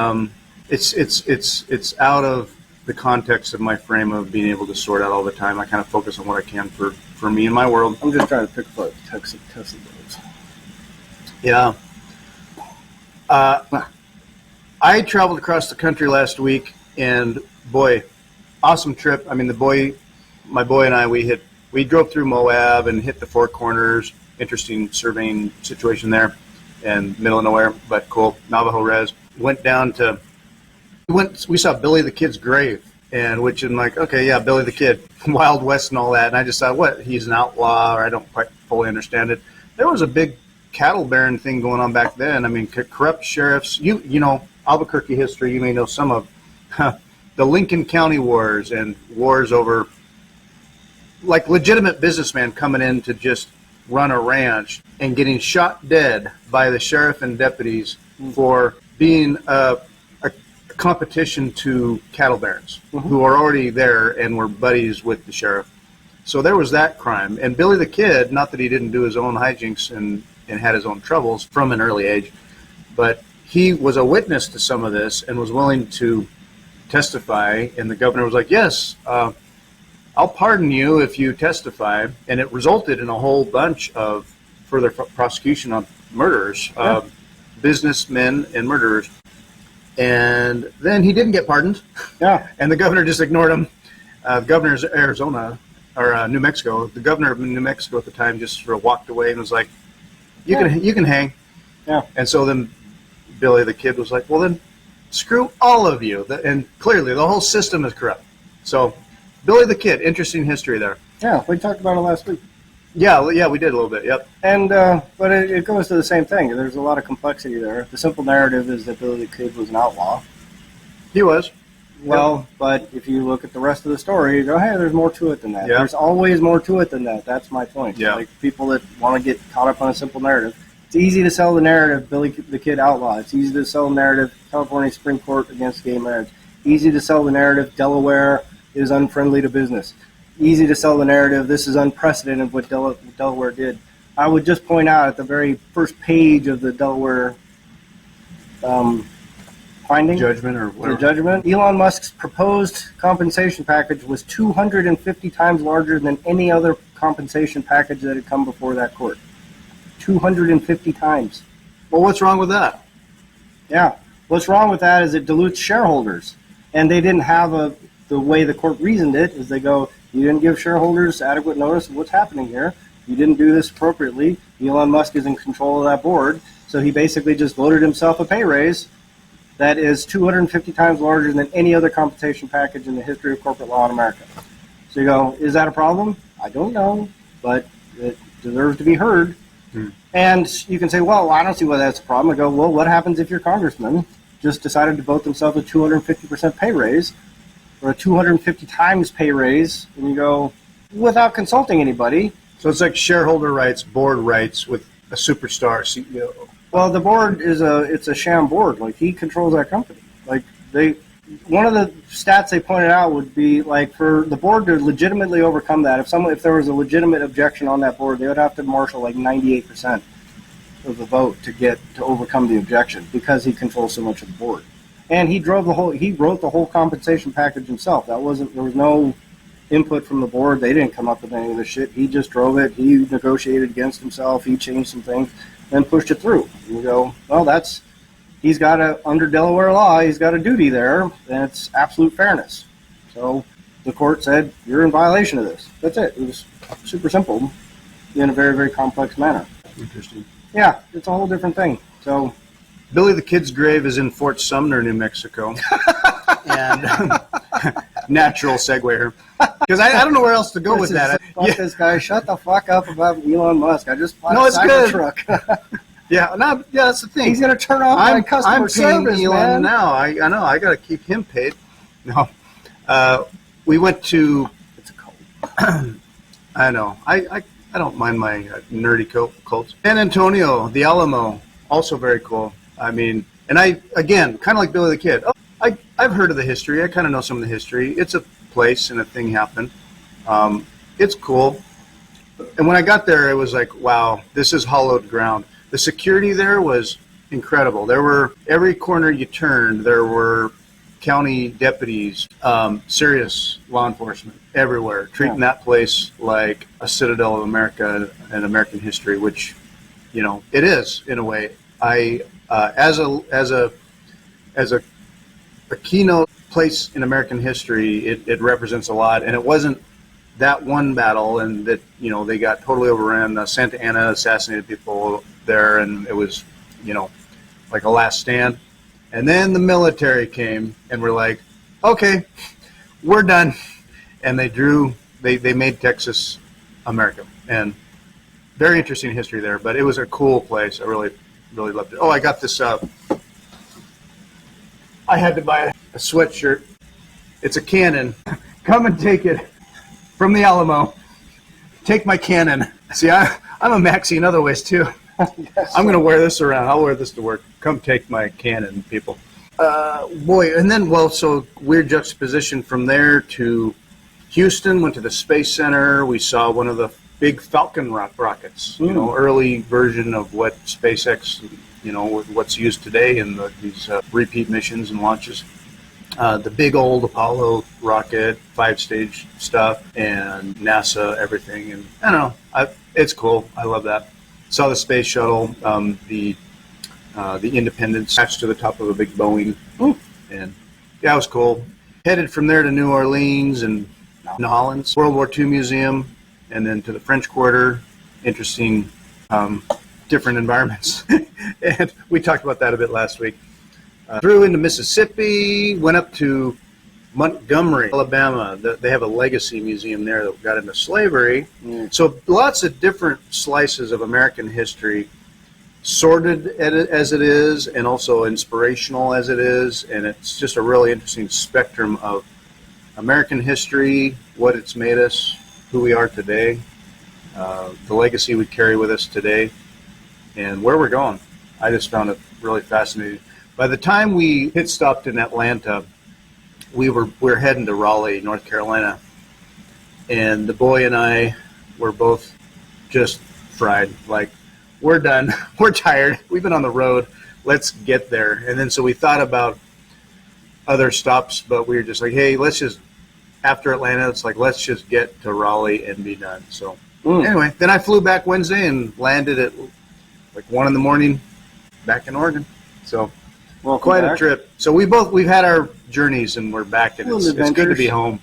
out of the context of my frame of being able to sort out all the time. I kind of focus on what I can for me and my world. I'm just trying to pick apart Tesla builds. Yeah. I traveled across the country last week, and boy, awesome trip. I mean, my boy and I, we drove through Moab and hit the Four Corners. Interesting surveying situation there, and middle of nowhere, but cool. Navajo res. We saw Billy the Kid's grave, and which I'm like, okay, yeah, Billy the Kid, Wild West and all that. And I just thought, what? He's an outlaw, or I don't quite fully understand it. There was a big cattle baron thing going on back then. I mean, corrupt sheriffs. You know, Albuquerque history. You may know some of the Lincoln County wars and wars over like legitimate businessmen coming in to just run a ranch and getting shot dead by the sheriff and deputies for being a competition to cattle barons who are already there and were buddies with the sheriff. So there was that crime. And Billy the Kid, not that he didn't do his own hijinks and had his own troubles from an early age, but he was a witness to some of this and was willing to testify. And the governor was like, yes, I'll pardon you if you testify. And it resulted in a whole bunch of further prosecution of murderers, businessmen and murderers. And then he didn't get pardoned. Yeah. And the governor just ignored him. The governor's Arizona, or New Mexico. The governor of New Mexico at the time just sort of walked away and was like, you can hang. Yeah. And so then Billy the Kid was like, well then, screw all of you. And clearly the whole system is corrupt. So Billy the Kid, interesting history there. Yeah, we talked about it last week. Yeah, we did a little bit, yep. And but it goes to the same thing. There's a lot of complexity there. The simple narrative is that Billy the Kid was an outlaw. He was. Well, but if you look at the rest of the story, you go, hey, there's more to it than that. Yeah. There's always more to it than that. That's my point. Yeah. Like people that want to get caught up on a simple narrative. It's easy to sell the narrative, Billy the Kid outlaw. It's easy to sell the narrative, California Supreme Court against gay marriage. Easy to sell the narrative, Delaware is unfriendly to business. Easy to sell the narrative, this is unprecedented what Delaware did. I would just point out at the very first page of the Delaware finding, Judgment or whatever. the judgment, Elon Musk's proposed compensation package was 250 times larger than any other compensation package that had come before that court. 250 times. Well, what's wrong with that? Yeah. What's wrong with that is it dilutes shareholders. And they didn't have the way the court reasoned it is they go, you didn't give shareholders adequate notice of what's happening here. You didn't do this appropriately. Elon Musk is in control of that board. So he basically just voted himself a pay raise that is 250 times larger than any other compensation package in the history of corporate law in America. So you go, is that a problem? I don't know, but it deserves to be heard. And you can say, well, I don't see why that's a problem. I go, well, what happens if your congressman just decided to vote themselves a 250% pay raise or a 250 times pay raise? And you go, without consulting anybody. So it's like shareholder rights, board rights with a superstar CEO. Well, the board it's a sham board. Like, he controls that company. Like, one of the stats they pointed out would be, like, for the board to legitimately overcome that, if there was a legitimate objection on that board, they would have to marshal like 98% of the vote to overcome the objection, because he controls so much of the board. And he wrote the whole compensation package himself. There was no input from the board. They didn't come up with any of this shit. He just drove it. He negotiated against himself. He changed some things and pushed it through. And you go, well, he's got under Delaware law, he's got a duty there, and it's absolute fairness. So the court said, you're in violation of this. That's it. It was super simple in a very, very complex manner. Interesting. Yeah, it's a whole different thing. So Billy the Kid's grave is in Fort Sumner, New Mexico. And natural segue here. Because I don't know where else to go with that. Fuck this guy. Shut the fuck up about Elon Musk. I just bought a Cybertruck. Yeah, that's the thing. He's going to turn off my customer service, Elon man. now. I know. I got to keep him paid. No. We went to... It's a cult. I know. I don't mind my nerdy cults. San Antonio, the Alamo, also very cool. I mean, and again, kind of like Billy the Kid. I've heard of the history. I kind of know some of the history. It's a place and a thing happened. It's cool. And when I got there, it was like, wow, this is hallowed ground. The security there was incredible. There were, every corner you turned, there were county deputies, serious law enforcement everywhere, treating that place like a citadel of America and American history, which, it is in a way. As a keynote place in American history, it represents a lot, and it wasn't that one battle, and that they got totally overrun. Santa Anna assassinated people there, and it was like a last stand. And then the military came, and we're like, okay, we're done. And they made Texas America, and very interesting history there. But it was a cool place. I really loved it. Oh, I got this. I had to buy a sweatshirt. It's a cannon. Come and take it from the Alamo. Take my cannon. See, I'm a maxi in other ways too. Yes, I'm going to wear this around. I'll wear this to work. Come take my cannon, people. Boy, and then, so weird juxtaposition from there to Houston, went to the Space Center. We saw one of the big Falcon rockets, early version of what SpaceX, what's used today in these repeat missions and launches. The big old Apollo rocket, 5-stage stuff, and NASA, everything. And I don't know, it's cool. I love that. Saw the space shuttle, the Independence attached to the top of a big Boeing. And yeah, it was cool. Headed from there to New Orleans and New Holland, World War II Museum, and then to the French Quarter. Interesting, different environments. And we talked about that a bit last week. Through into Mississippi, went up to Montgomery, Alabama. They have a legacy museum there that got into slavery. So lots of different slices of American history, sorted as it is, and also inspirational as it is. And it's just a really interesting spectrum of American history, what it's made us, who we are today, the legacy we carry with us today, and where we're going. I just found it really fascinating. By the time we hit stopped in Atlanta, we're heading to Raleigh, North Carolina, and the boy and I were both just fried. Like, we're done. We're tired. We've been on the road. Let's get there. And then so we thought about other stops, but we were just like, hey, after Atlanta, it's like, let's just get to Raleigh and be done. So anyway, then I flew back Wednesday and landed at like 1 a.m. back in Oregon. So quite a trip. So we've had our journeys, and we're back, and it's good to be home.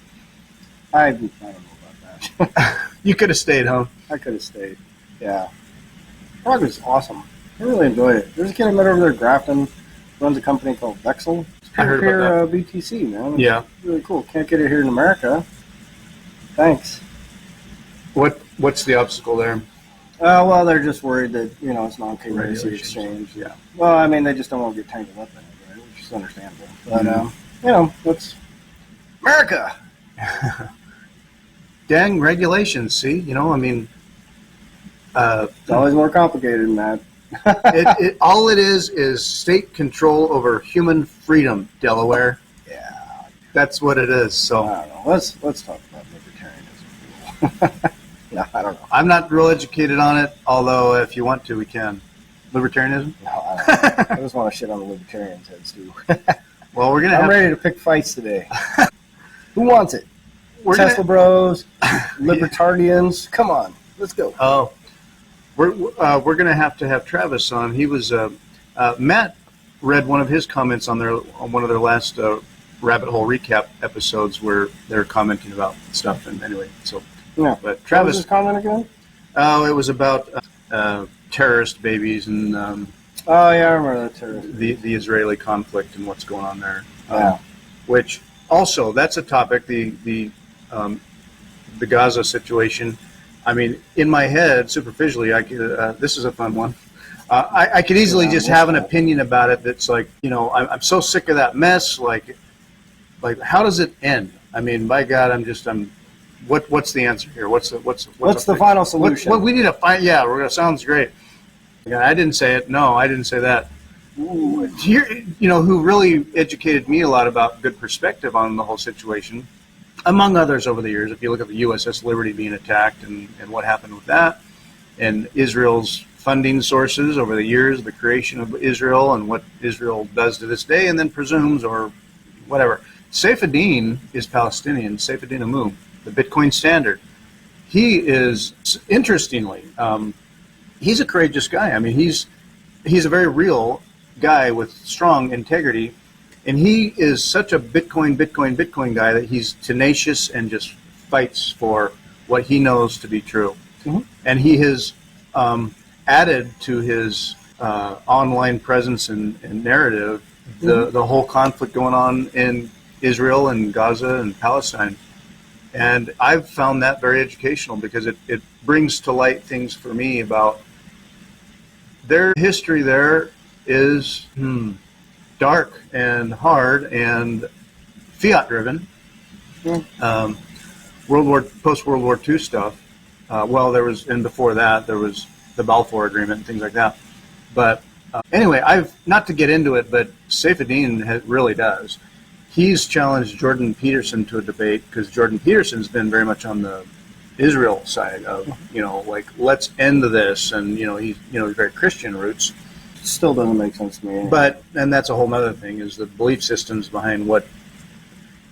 I don't know about that. You could have stayed home. I could have stayed. Yeah. Prague was awesome. I really enjoyed it. There's a kid I met over there, Grafton, runs a company called Vexel. It's I heard about that. BTC, man. Yeah. It's really cool. Can't get it here in America. Thanks. What's the obstacle there? Well, they're just worried that, it's non-KYC Regulations. exchange. Yeah. Well, I mean, they just don't want to get tangled up in it, right? Which is understandable. But, it's America. Dang regulations. See, It's always more complicated than that. all it is state control over human freedom, Delaware. Yeah. That's what it is. I So don't know. Let's talk about libertarianism. No, I don't know. I'm not real educated on it, although if you want to, we can. Libertarianism? No, I don't know. I just want to shit on the libertarians' heads, too. Well, we're gonna. I'm ready to pick fights today. Who wants it? We're Tesla gonna, Bros, libertarians. Come on, let's go. Oh, we're gonna have to have Travis on. He was Matt read one of his comments on one of their last rabbit hole recap episodes where they're commenting about stuff. And anyway, so Yeah. but What Travis. was his comment again? Oh, it was about terrorist babies and Oh yeah, I remember that terrorist. the Israeli conflict and what's going on there. Yeah. Which also, that's a topic. The Gaza situation. I mean, in my head, superficially, I could. This is a fun one. I could easily just have an opinion about it. That's like, I'm so sick of that mess. Like, how does it end? I mean, by God, what's the answer here? What's the final solution? What we need to find? Yeah, sounds great. Yeah, I didn't say it. No, I didn't say that. Who really educated me a lot about good perspective on the whole situation, among others over the years. If you look at the USS Liberty being attacked and what happened with that, and Israel's funding sources over the years, the creation of Israel and what Israel does to this day, and then presumes or whatever. Saifedean is Palestinian, Saifedean Amu, the Bitcoin standard. He is, interestingly, he's a courageous guy. I mean, he's a very real guy with strong integrity, and he is such a Bitcoin guy that he's tenacious and just fights for what he knows to be true. Mm-hmm. And he has added to his online presence and narrative the whole conflict going on in Israel and Gaza and Palestine. And I've found that very educational because it brings to light things for me about their history there is dark and hard and fiat driven. Post World War II stuff. There was, and before that there was the Balfour Agreement and things like that. But anyway, not to get into it, but Saifedean really does. He's challenged Jordan Peterson to a debate because Jordan Peterson's been very much on the Israel side of, let's end this, and he's very Christian roots. Still doesn't make sense to me. But, and that's a whole other thing, is the belief systems behind what,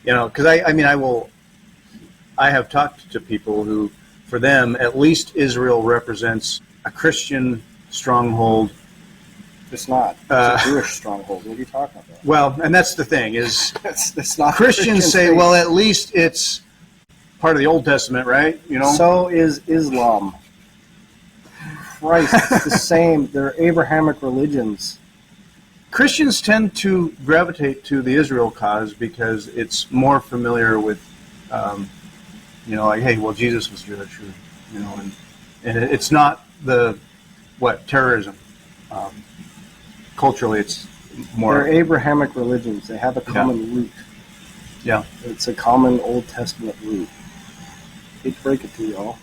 because I have talked to people who, for them, at least Israel represents a Christian stronghold. It's not. It's a Jewish stronghold. What are you talking about? Well, and that's the thing, is it's not Christians say, faith. well, at least it's part of the Old Testament, right? So is Islam. Christ, it's the same. They're Abrahamic religions. Christians tend to gravitate to the Israel cause because it's more familiar with, hey, well, Jesus was Jewish, and it's not terrorism. Culturally, it's more. They're Abrahamic religions. They have a common root. Yeah. It's a common Old Testament root. Hate to break it to y'all.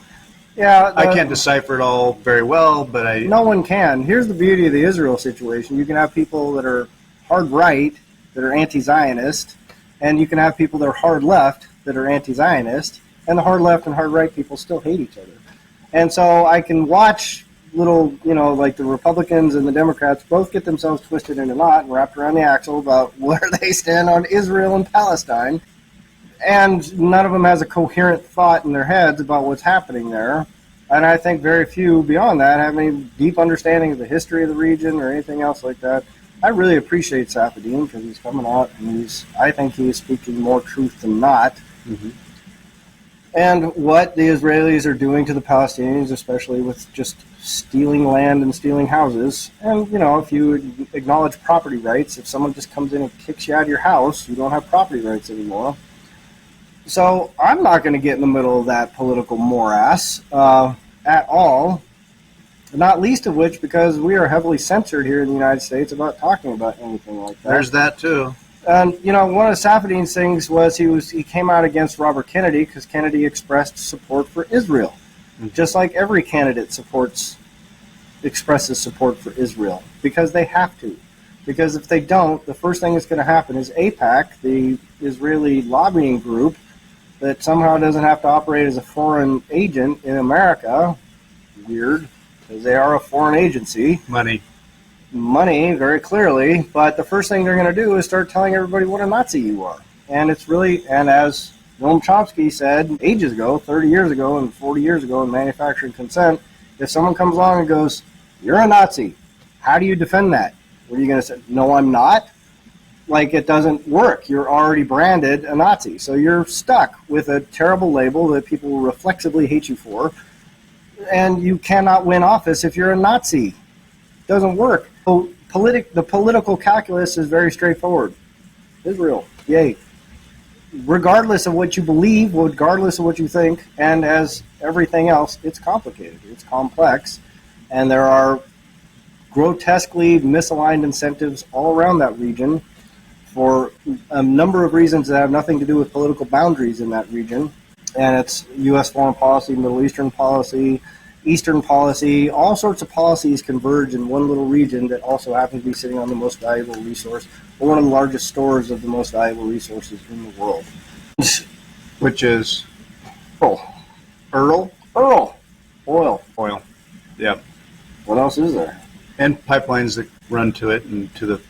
Yeah, I can't decipher it all very well, but no one can. Here's the beauty of the Israel situation. You can have people that are hard right, that are anti-Zionist, and you can have people that are hard left, that are anti-Zionist, and the hard left and hard right people still hate each other. And so I can watch like the Republicans and the Democrats both get themselves twisted in a knot and wrapped around the axle about where they stand on Israel and Palestine. And none of them has a coherent thought in their heads about what's happening there. And I think very few beyond that have any deep understanding of the history of the region or anything else like that. I really appreciate Saifedean because he's coming out and I think he is speaking more truth than not. Mm-hmm. And what the Israelis are doing to the Palestinians, especially with just stealing land and stealing houses. And, if you acknowledge property rights, if someone just comes in and kicks you out of your house, you don't have property rights anymore. So I'm not going to get in the middle of that political morass at all. Not least of which because we are heavily censored here in the United States about talking about anything like that. There's that too. And one of Safadin's things was he came out against Robert Kennedy because Kennedy expressed support for Israel, just like every candidate expresses support for Israel because they have to. Because if they don't, the first thing that's going to happen is AIPAC, the Israeli lobbying group that somehow doesn't have to operate as a foreign agent in America. Weird, because they are a foreign agency. Money, very clearly. But the first thing they're going to do is start telling everybody what a Nazi you are. And it's really, and as Noam Chomsky said ages ago, 30 years ago and 40 years ago in Manufacturing Consent, if someone comes along and goes, "You're a Nazi," how do you defend that? What are you going to say? "No, I'm not"? Like, it doesn't work. You're already branded a Nazi. So you're stuck with a terrible label that people will reflexively hate you for. And you cannot win office if you're a Nazi. It doesn't work. So the political calculus is very straightforward. Israel, yay. Regardless of what you believe, regardless of what you think, and as everything else, it's complicated. It's complex. And there are grotesquely misaligned incentives all around that region for a number of reasons that have nothing to do with political boundaries in that region. And it's U.S. foreign policy, Middle Eastern policy, Eastern policy, all sorts of policies converge in one little region that also happens to be sitting on the most valuable resource, or one of the largest stores of the most valuable resources in the world. Which is? Oil. Oil. Yeah. What else is there? And pipelines that run to it and to the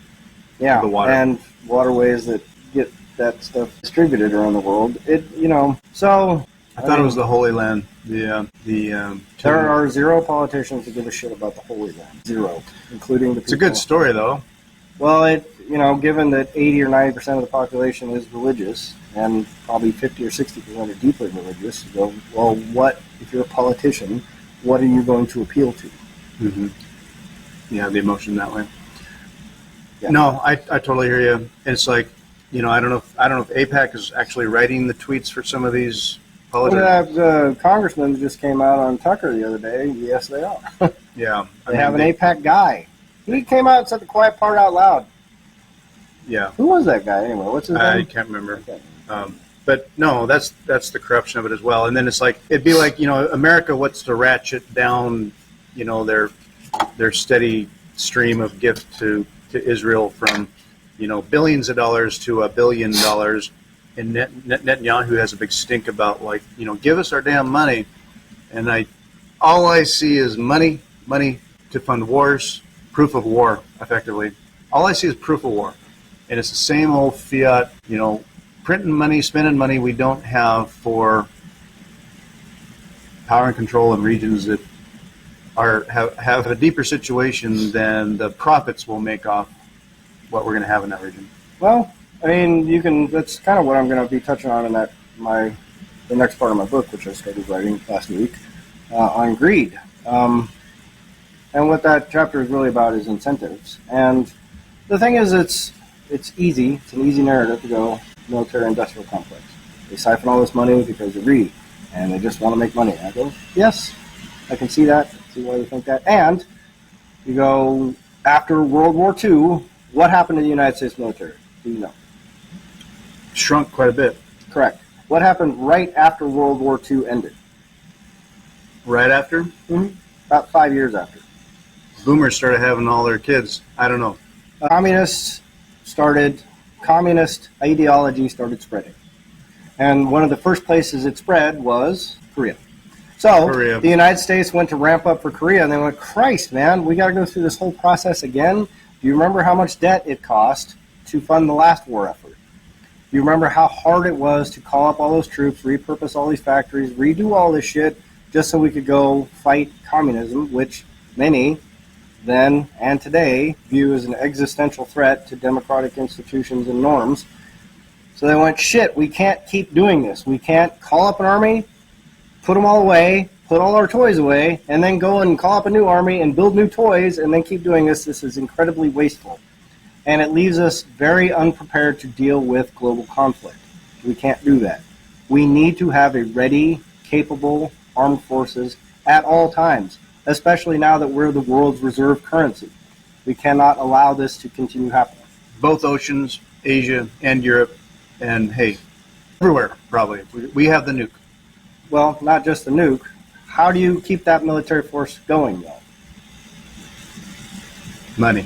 water. And waterways that get that stuff distributed around the world. So I thought it was the Holy Land. There are zero politicians that give a shit about the Holy Land. Zero, including the people. It's a good story, though. Well, given that 80 or 90% of the population is religious, and probably 50 or 60% are deeply religious, you go, well, what, if you're a politician, what are you going to appeal to? Mm-hmm. Yeah, the emotion that way. Yeah. No, I totally hear you. And it's like, I don't know if AIPAC is actually writing the tweets for some of these politicians. The congressman just came out on Tucker the other day. Yes, they are. Yeah. They have an AIPAC guy. He came out and said the quiet part out loud. Yeah. Who was that guy anyway? What's his name? I can't remember. But no, that's the corruption of it as well. And then it's like, it'd be like, America wants to ratchet down, their steady stream of gifts to Israel from, billions of dollars to $1 billion. And Netanyahu has a big stink about, like, give us our damn money. And all I see is money to fund wars, proof of war, effectively. All I see is proof of war. And it's the same old fiat, printing money, spending money we don't have for power and control in regions that have a deeper situation than the profits we'll make off what we're going to have in that region. Well, I mean, that's kind of what I'm going to be touching on in the next part of my book, which I started writing last week, on greed. And what that chapter is really about is incentives. And the thing is, it's easy. It's an easy narrative to go military-industrial complex. They siphon all this money because they're greedy, and they just want to make money. And I go, yes, I can see that. See why you think that. And you go, after World War II, what happened to the United States military? Do you know? Shrunk quite a bit. Correct. What happened right after World War II ended? Right after? Mm-hmm. About 5 years after. Boomers started having all their kids. I don't know. Communist ideology started spreading. And one of the first places it spread was Korea. So the United States went to ramp up for Korea, and they went, Christ, man, we got to go through this whole process again. Do you remember how much debt it cost to fund the last war effort? Do you remember how hard it was to call up all those troops, repurpose all these factories, redo all this shit just so we could go fight communism, which many then and today view as an existential threat to democratic institutions and norms? So they went, shit, we can't keep doing this. We can't call up an army, put them all away, put all our toys away, and then go and call up a new army and build new toys and then keep doing this. This is incredibly wasteful. And it leaves us very unprepared to deal with global conflict. We can't do that. We need to have a ready, capable armed forces at all times. especially now that we're the world's reserve currency. We cannot allow this to continue happening. Both oceans, Asia and Europe, and hey, everywhere probably. We have the nuke. Well, not just the nuke. How do you keep that military force going, though? Money.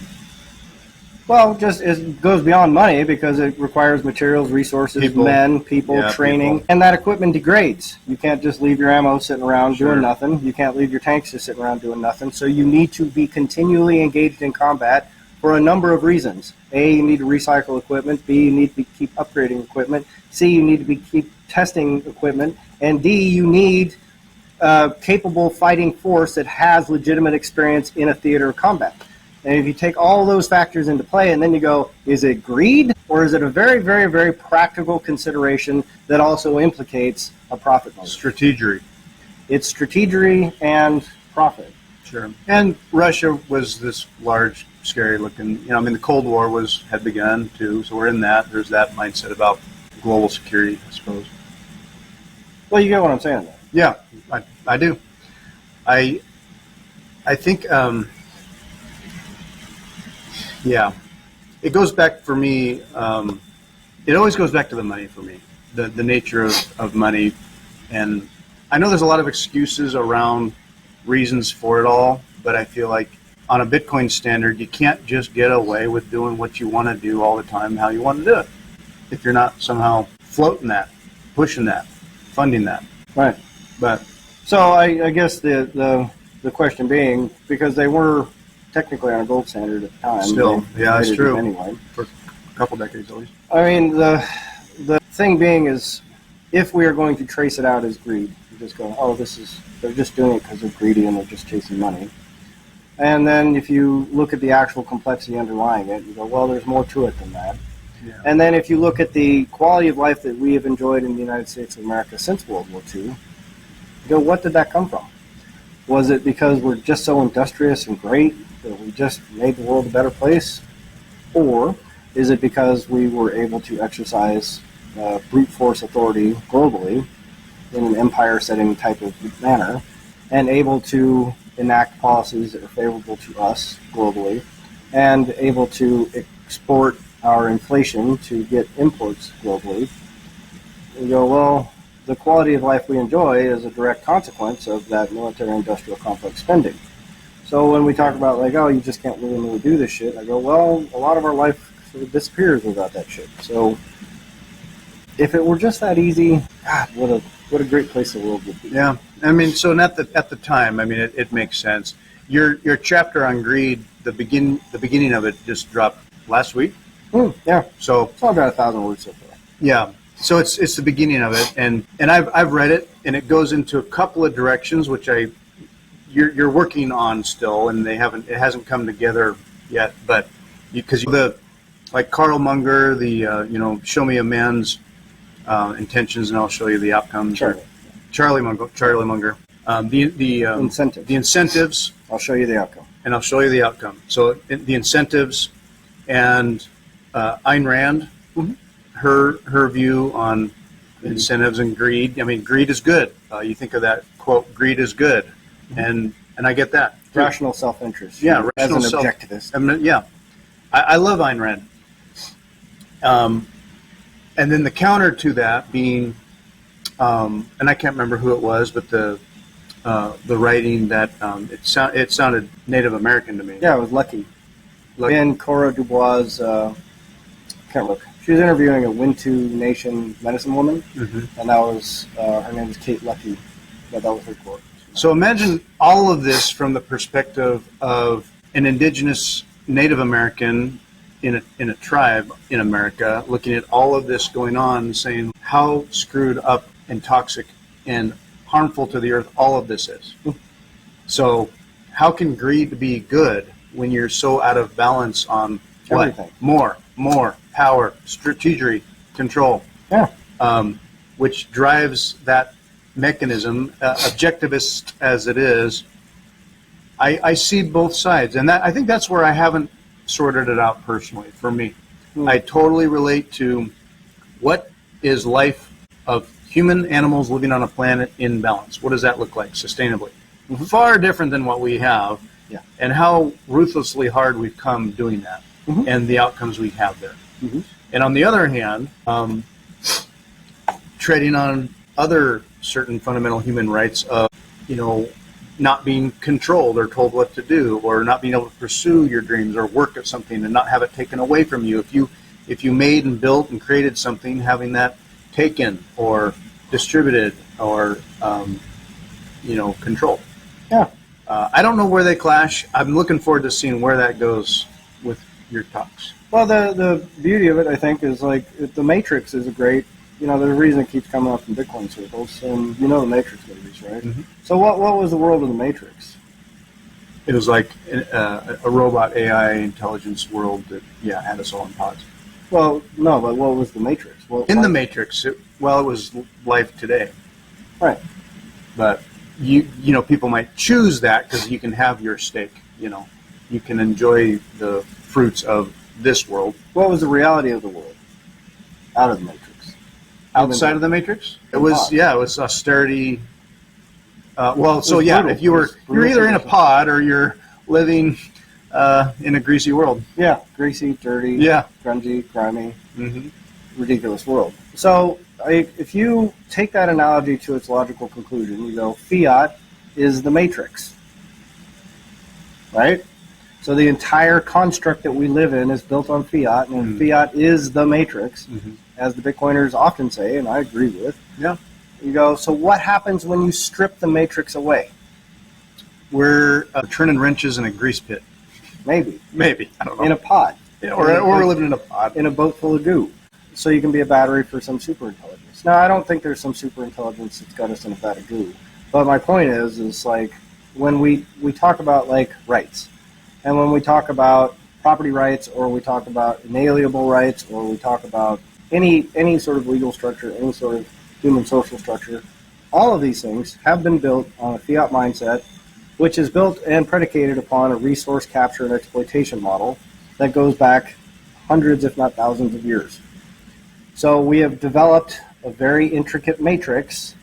Well, just it goes beyond money because it requires materials, resources, People. people, training, people. and that equipment degrades. You can't just leave your ammo sitting around Sure. doing nothing. You can't leave your tanks just sitting around doing nothing. So you need to be continually engaged in combat for a number of reasons. A, you need to recycle equipment. B, you need to keep upgrading equipment. C, you need to keep testing equipment. And D, you need capable fighting force that has legitimate experience in a theater of combat. And if you take all those factors into play and then you go, is it greed or is it a very, very, very practical consideration that also implicates a profit motive? Strategery. It's strategery and profit. Sure. And Russia was this large, scary looking, the Cold War had begun too, so we're in that. There's that mindset about global security, I suppose. Well, you get what I'm saying there. Yeah, I do. I think, yeah, it goes back for me. It always goes back to the money for me, the nature of money. And I know there's a lot of excuses around reasons for it all, but I feel like on a Bitcoin standard, you can't just get away with doing what you want to do all the time, how you want to do it, if you're not somehow floating that, pushing that, funding that. Right. But so I guess the question being, because they were technically on a gold standard at the time. Still, yeah, that's true. Anyway, for a couple decades at least. I mean, the thing being is, if we are going to trace it out as greed, you just go, oh, they're just doing it because they're greedy and they're just chasing money. And then if you look at the actual complexity underlying it, you go, well, there's more to it than that. Yeah. And then if you look at the quality of life that we have enjoyed in the United States of America since World War II, you go, what did that come from? Was it because we're just so industrious and great that we just made the world a better place? Or is it because we were able to exercise brute force authority globally in an empire-setting type of manner and able to enact policies that are favorable to us globally and able to export our inflation to get imports globally? You go, well, the quality of life we enjoy is a direct consequence of that military-industrial complex spending. So when we talk about, like, oh, you just can't really do this shit, I go, well, a lot of our life sort of disappears without that shit. So if it were just that easy, God, what a great place the world would be. Yeah, I mean, so at the time, I mean, it makes sense. Your chapter on greed, the beginning of it just dropped last week. Yeah, so it's all about 1,000 words so far. Yeah. So it's the beginning of it, and I've read it, and it goes into a couple of directions which you're working on still, and it hasn't come together yet. But because like Carl Munger, show me a man's intentions and I'll show you the outcomes. Charlie Munger. The incentives. The incentives. I'll show you the outcome. And I'll show you the outcome. So the incentives and Ayn Rand. Mm-hmm. Her view on incentives and greed. I mean, greed is good. You think of that quote, greed is good. Mm-hmm. And I get that. Rational self-interest. Yeah, as an rational objectivist. I mean, yeah. I love Ayn Rand. And then the counter to that being, and I can't remember who it was, but the writing that it sounded Native American to me. Yeah, it was Lucky. And Cora Dubois, can't look. She was interviewing a Wintu Nation medicine woman, mm-hmm. and that was her name was Kate Lucky. That was her quote. So imagine all of this from the perspective of an indigenous Native American in a tribe in America, looking at all of this going on, and saying how screwed up and toxic and harmful to the earth all of this is. So how can greed be good when you're so out of balance on what? Everything. More power, strategery, control. Yeah. Which drives that mechanism, objectivist as it is. I see both sides, and I think that's where I haven't sorted it out personally for me. I totally relate to what is life of human animals living on a planet in balance. What does that look like sustainably? far different than what we have, Yeah. and how ruthlessly hard we've come doing that, Mhm. and the outcomes we have there. Mhm. And on the other hand, treading on other certain fundamental human rights of, not being controlled or told what to do, or not being able to pursue your dreams or work at something and not have it taken away from you. If you made and built and created something, having that taken or distributed or controlled. Yeah. I don't know where they clash. I'm looking forward to seeing where that goes with your talks. Well, the beauty of it, I think, is like the Matrix is a great. There's a reason it keeps coming up in Bitcoin circles, and the Matrix movies, right? Mm-hmm. So what was the world of the Matrix? It was like a robot AI intelligence world that had us all in pods. Well, no, but what was the Matrix? The Matrix, it was life today. Right. But people might choose that because you can have your stake. You can enjoy the fruits of this world. What was the reality of the world out of the Matrix? Outside of the Matrix, it was austerity. brutal. If you're either in a pod or you're living in a greasy world. Yeah, greasy, dirty, grungy, grimy, ridiculous world. So if you take that analogy to its logical conclusion, you go, fiat is the Matrix, right? So the entire construct that we live in is built on fiat, and fiat is the Matrix, as the Bitcoiners often say, and I agree with. Yeah. You go, so what happens when you strip the Matrix away? We're turning wrenches in a grease pit. Maybe. I don't know. In a pod. Yeah, or we're living in a pod. In a boat full of goo. So you can be a battery for some superintelligence. Now, I don't think there's some superintelligence that's got us in a vat of goo. But my point is like, when we talk about, like, rights, and when we talk about property rights, or we talk about inalienable rights, or we talk about any sort of legal structure, any sort of human social structure, all of these things have been built on a fiat mindset, which is built and predicated upon a resource capture and exploitation model that goes back hundreds, if not thousands of years. So we have developed a very intricate matrix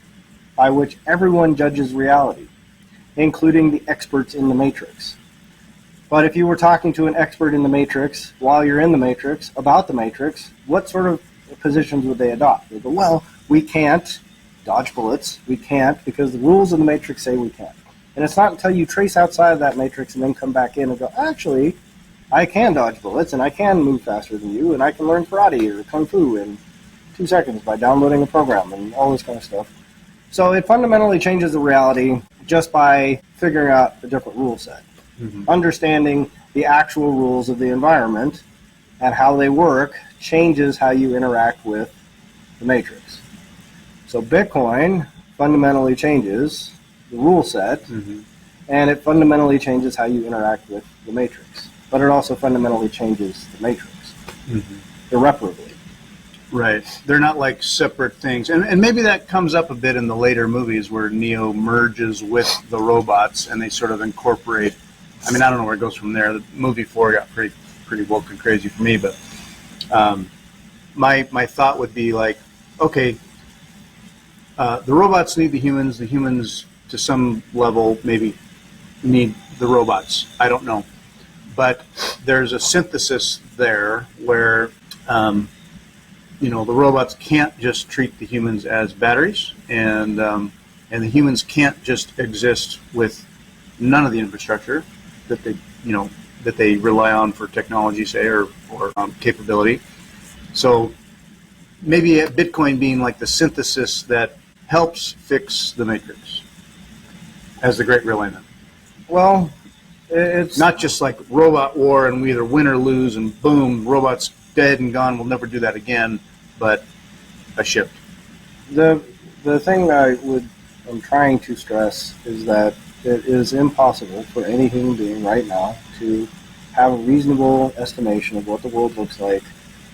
by which everyone judges reality, including the experts in the matrix. But if you were talking to an expert in the matrix while you're in the matrix about the matrix, what sort of positions would they adopt? They go, well, we can't dodge bullets. We can't because the rules of the matrix say we can't. And it's not until you trace outside of that matrix and then come back in and go, actually, I can dodge bullets and I can move faster than you and I can learn karate or kung fu in 2 seconds by downloading a program and all this kind of stuff. So it fundamentally changes the reality just by figuring out a different rule set. Understanding the actual rules of the environment and how they work changes how you interact with the matrix. So Bitcoin fundamentally changes the rule set, and it fundamentally changes how you interact with the matrix. But it also fundamentally changes the matrix irreparably. Right. They're not like separate things. And maybe that comes up a bit in the later movies where Neo merges with the robots and they sort of incorporate. I mean, I don't know where it goes from there. The movie 4 got pretty woke and crazy for me, but my thought would be like, okay, the robots need the humans to some level maybe need the robots. I don't know. But there's a synthesis there where, the robots can't just treat the humans as batteries, and the humans can't just exist with none of the infrastructure that they rely on for technology, say, or capability. So maybe Bitcoin being like the synthesis that helps fix the matrix as the Great Realignment. Well, it's not just like robot war and we either win or lose and boom, robots dead and gone, we'll never do that again, but a shift. The thing that I'm trying to stress is that it is impossible for any human being right now to have a reasonable estimation of what the world looks like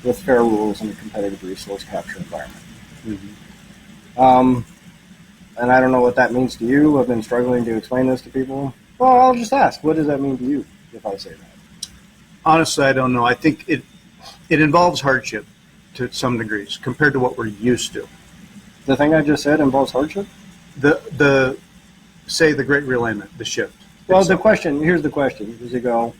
with fair rules in a competitive resource capture environment. And I don't know what that means to you. I've been struggling to explain this to people. Well, I'll just ask, what does that mean to you if I say that? Honestly, I don't know. I think it involves hardship to some degrees compared to what we're used to. The thing I just said involves hardship? say the Great Realignment, the shift. Well, here's the question. Does it go,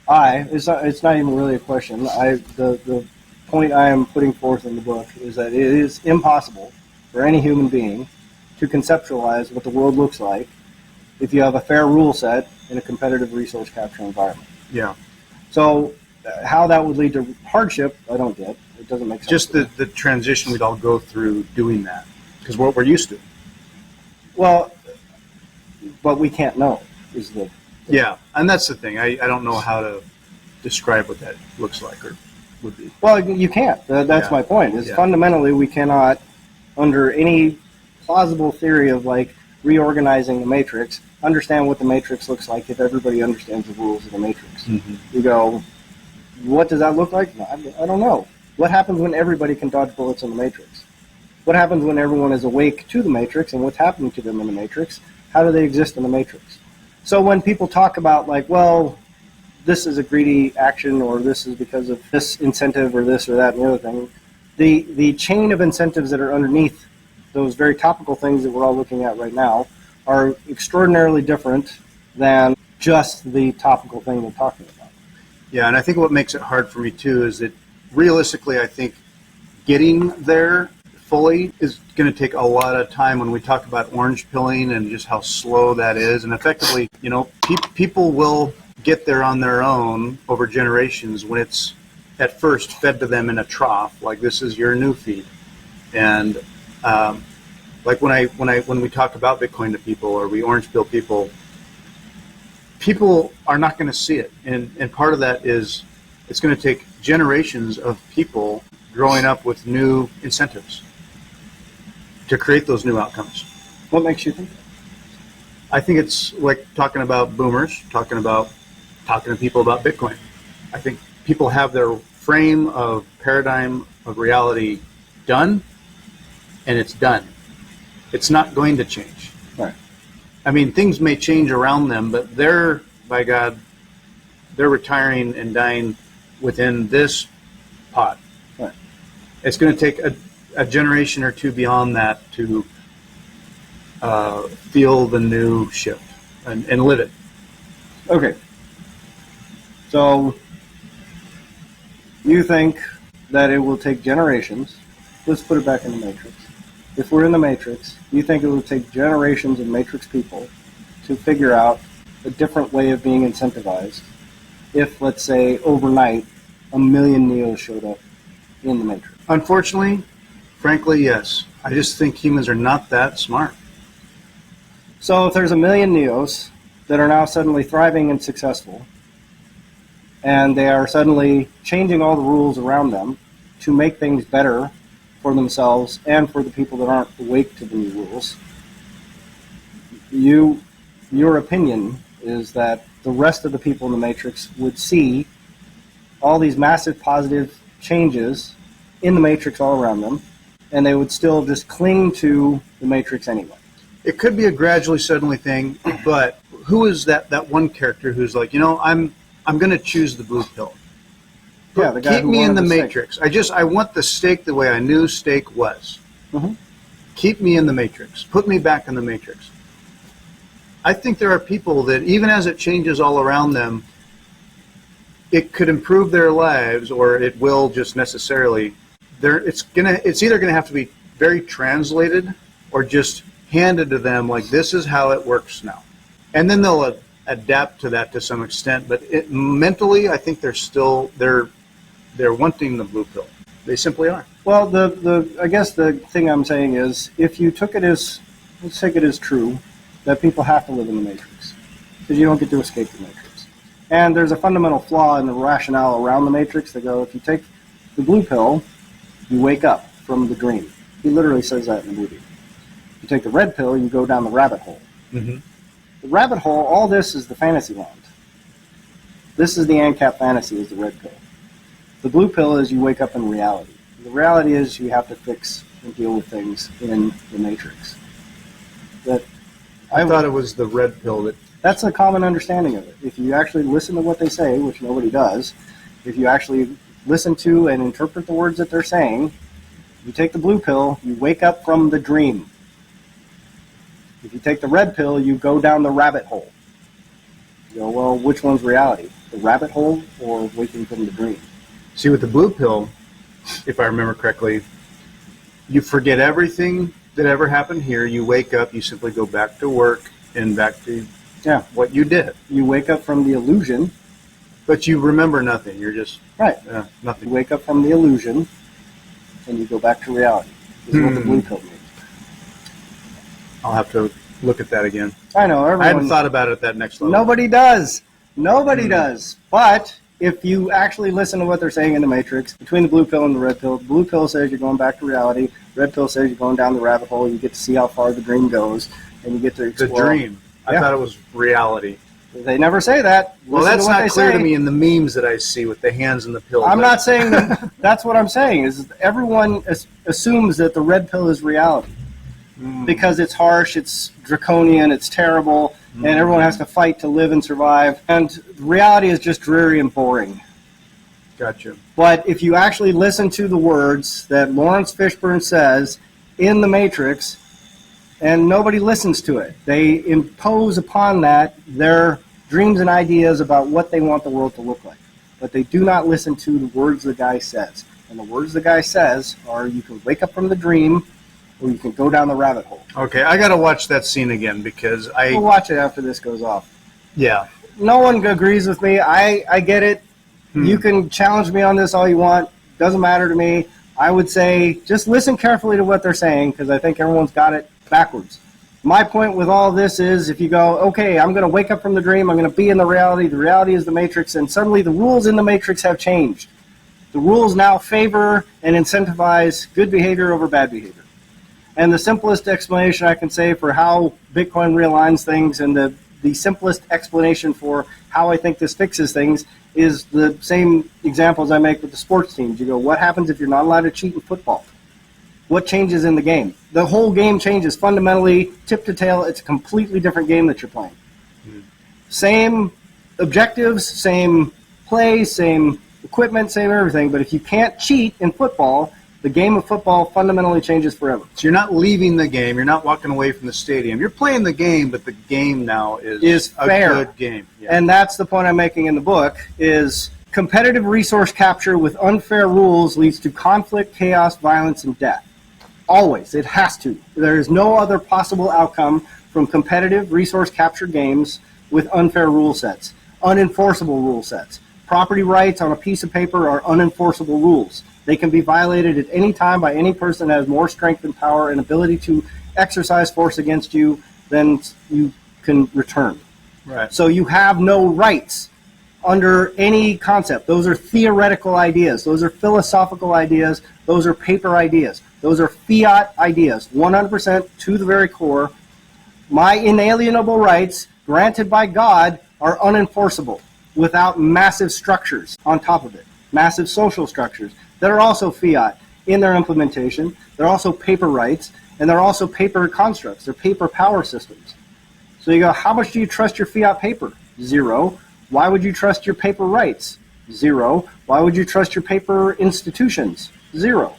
it's not even really a question. The point I am putting forth in the book is that it is impossible for any human being to conceptualize what the world looks like if you have a fair rule set in a competitive resource capture environment. Yeah. So how that would lead to hardship, I don't get. It doesn't make sense. Just the transition we'd all go through doing that, because what we're used to. Well, but we can't know, is the... Yeah, and that's the thing. I don't know how to describe what that looks like or would be. Well, you can't. That's my point. Is fundamentally we cannot, under any plausible theory of like reorganizing the matrix, understand what the matrix looks like if everybody understands the rules of the matrix. Mm-hmm. You go, what does that look like? I don't know. What happens when everybody can dodge bullets in the matrix? What happens when everyone is awake to the matrix and what's happening to them in the matrix? How do they exist in the matrix? So when people talk about like, well, this is a greedy action or this is because of this incentive or this or that and the other thing, the chain of incentives that are underneath those very topical things that we're all looking at right now are extraordinarily different than just the topical thing we're talking about. Yeah, and I think what makes it hard for me too is that realistically I think getting there fully is going to take a lot of time when we talk about orange pilling and just how slow that is. And effectively, people will get there on their own over generations when it's at first fed to them in a trough, like this is your new feed. And like when we talk about Bitcoin to people or we orange pill people are not going to see it. And part of that is it's going to take generations of people growing up with new incentives to create those new outcomes. What makes you think that? I think it's like talking about boomers, talking to people about Bitcoin. I think people have their frame of paradigm of reality done, and it's done. It's not going to change. Right. I mean, things may change around them, but they're retiring and dying within this pot. Right. It's going to take a generation or two beyond that to feel the new shift and live it. Okay. So you think that it will take generations. Let's put it back in the matrix. If we're in the matrix, you think it will take generations of matrix people to figure out a different way of being incentivized if, let's say, overnight, 1 million neos showed up in the matrix? Unfortunately, frankly, yes. I just think humans are not that smart. So if there's 1 million neos that are now suddenly thriving and successful, and they are suddenly changing all the rules around them to make things better for themselves and for the people that aren't awake to the new rules, your opinion is that the rest of the people in the matrix would see all these massive positive changes in the matrix all around them, and they would still just cling to the matrix anyway. It could be a gradually, suddenly thing, but who is that one character who's like, I'm going to choose the blue pill. Yeah, the guy Keep who me in the wanted the matrix. I want the steak the way I knew steak was. Mm-hmm. Keep me in the matrix. Put me back in the matrix. I think there are people that even as it changes all around them, it could improve their lives, or it will just necessarily. It's either gonna have to be very translated or just handed to them like this is how it works now, and then they'll adapt to that to some extent. But mentally, I think they're wanting the blue pill. They simply are. Well, I guess the thing I'm saying is, if you took it as, let's take it as true, that people have to live in the matrix, because you don't get to escape the matrix. And there's a fundamental flaw in the rationale around the matrix that go, if you take the blue pill, you wake up from the dream. He literally says that in the movie. If you take the red pill, you go down the rabbit hole. Mm-hmm. The rabbit hole, all this is the fantasy land. This is the ANCAP fantasy, is the red pill. The blue pill is you wake up in reality. The reality is you have to fix and deal with things in the matrix. I thought it was the red pill That's a common understanding of it. If you actually listen to what they say, which nobody does, if you actually listen to and interpret the words that they're saying, you take the blue pill, you wake up from the dream. If you take the red pill, you go down the rabbit hole. You go, well, which one's reality? The rabbit hole or waking from the dream? See, with the blue pill, if I remember correctly, you forget everything that ever happened here. You wake up, you simply go back to work and back to what you did. You wake up from the illusion. But you remember nothing. You're just nothing. You wake up from the illusion and you go back to reality. This is what the blue pill means. I'll have to look at that again. I know. I hadn't thought about it at that next level. Nobody does. Nobody does. But if you actually listen to what they're saying in the Matrix, between the blue pill and the red pill, the blue pill says you're going back to reality. Red pill says you're going down the rabbit hole. You get to see how far the dream goes, and you get to explore. The dream. I thought it was reality. They never say that. Well, that's not clear to me in the memes that I see with the hands and the pill. I'm not saying that. That's what I'm saying is everyone assumes that the red pill is reality because it's harsh, it's draconian, it's terrible, and everyone has to fight to live and survive. And reality is just dreary and boring. Gotcha. But if you actually listen to the words that Lawrence Fishburne says in The Matrix, and nobody listens to it. They impose upon that their dreams and ideas about what they want the world to look like. But they do not listen to the words the guy says. And the words the guy says are you can wake up from the dream or you can go down the rabbit hole. Okay, I got to watch that scene again because We'll watch it after this goes off. Yeah. No one agrees with me. I get it. You can challenge me on this all you want. Doesn't matter to me. I would say just listen carefully to what they're saying because I think everyone's got it backwards. My point with all this is if you go, okay, I'm going to wake up from the dream, I'm going to be in the reality is the Matrix, and suddenly the rules in the Matrix have changed. The rules now favor and incentivize good behavior over bad behavior. And the simplest explanation I can say for how Bitcoin realigns things and the simplest explanation for how I think this fixes things is the same examples I make with the sports teams. You go, what happens if you're not allowed to cheat in football? What changes in the game? The whole game changes fundamentally, tip to tail. It's a completely different game that you're playing. Same objectives, same play, same equipment, same everything. But if you can't cheat in football, the game of football fundamentally changes forever. So you're not leaving the game. You're not walking away from the stadium. You're playing the game, but the game now is fair. A good game. Yeah. And that's the point I'm making in the book is competitive resource capture with unfair rules leads to conflict, chaos, violence, and death. Always. It has to. There is no other possible outcome from competitive resource capture games with unfair rule sets, unenforceable rule sets. Property rights on a piece of paper are unenforceable rules. They can be violated at any time by any person that has more strength and power and ability to exercise force against you than you can return. Right. So you have no rights under any concept. Those are theoretical ideas. Those are philosophical ideas. Those are paper ideas. Those are fiat ideas, 100% to the very core. My inalienable rights, granted by God, are unenforceable without massive structures on top of it, massive social structures that are also fiat in their implementation. They're also paper rights, and they're also paper constructs. They're paper power systems. So you go, how much do you trust your fiat paper? 0. Why would you trust your paper rights? 0. Why would you trust your paper institutions? 0.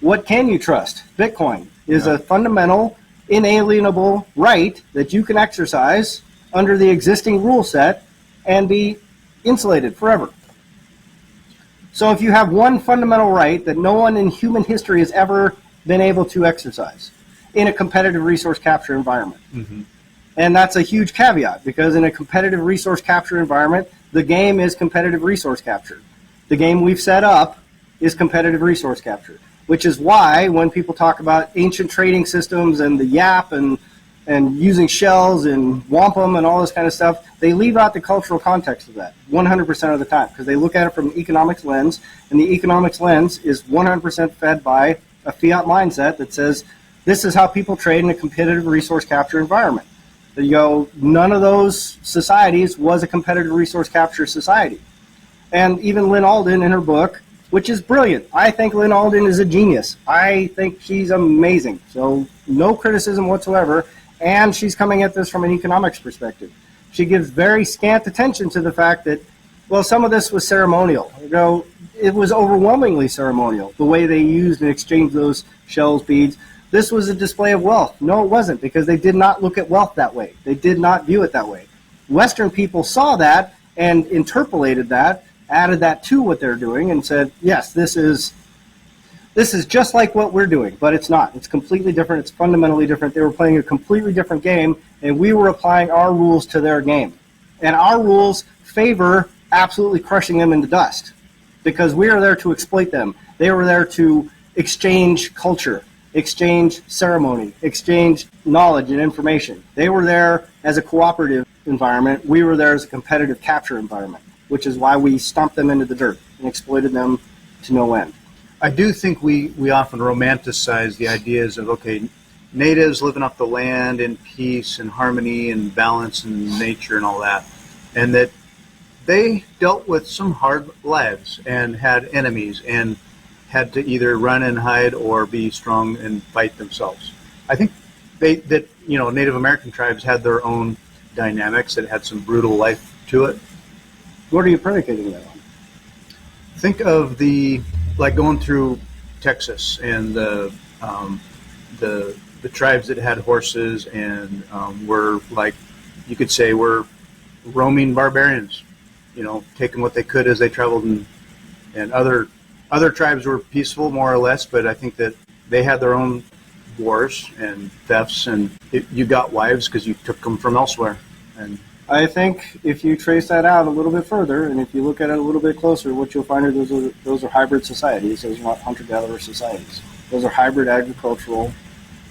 What can you trust? Bitcoin is a fundamental, inalienable right that you can exercise under the existing rule set and be insulated forever. So if you have one fundamental right that no one in human history has ever been able to exercise in a competitive resource capture environment, and that's a huge caveat because in a competitive resource capture environment, the game is competitive resource capture. The game we've set up is competitive resource capture, which is why when people talk about ancient trading systems and the YAP and using shells and wampum and all this kind of stuff, they leave out the cultural context of that 100% of the time because they look at it from an economics lens, and the economics lens is 100% fed by a fiat mindset that says this is how people trade in a competitive resource capture environment. You go, none of those societies was a competitive resource capture society. And even Lynn Alden in her book, which is brilliant. I think Lynn Alden is a genius. I think she's amazing. So no criticism whatsoever. And she's coming at this from an economics perspective. She gives very scant attention to the fact that, well, some of this was ceremonial. You know, it was overwhelmingly ceremonial, the way they used and exchanged those shells, beads. this was a display of wealth. No, it wasn't, because they did not look at wealth that way. They did not view it that way. Western people saw that and interpolated that, added that to what they're doing, and said, yes, this is just like what we're doing, but it's not. It's completely different. It's fundamentally different. They were playing a completely different game, and we were applying our rules to their game. And our rules favor absolutely crushing them into dust, because we are there to exploit them. They were there to exchange culture, exchange ceremony, exchange knowledge and information. They were there as a cooperative environment. We were there as a competitive capture environment, which is why we stomped them into the dirt and exploited them to no end. I do think we often romanticize the ideas of, okay, natives living off the land in peace and harmony and balance and nature and all that, and that they dealt with some hard lives and had enemies and had to either run and hide or be strong and fight themselves. I think Native American tribes had their own dynamics that had some brutal life to it. What are you predicating that on? Think of like going through Texas and the tribes that had horses and were, like, you could say, were roaming barbarians, taking what they could as they traveled, and other tribes were peaceful, more or less, but I think that they had their own wars and thefts, and you got wives because you took them from elsewhere. And I think if you trace that out a little bit further, and if you look at it a little bit closer, what you'll find are those are hybrid societies. Those are not hunter-gatherer societies. Those are hybrid agricultural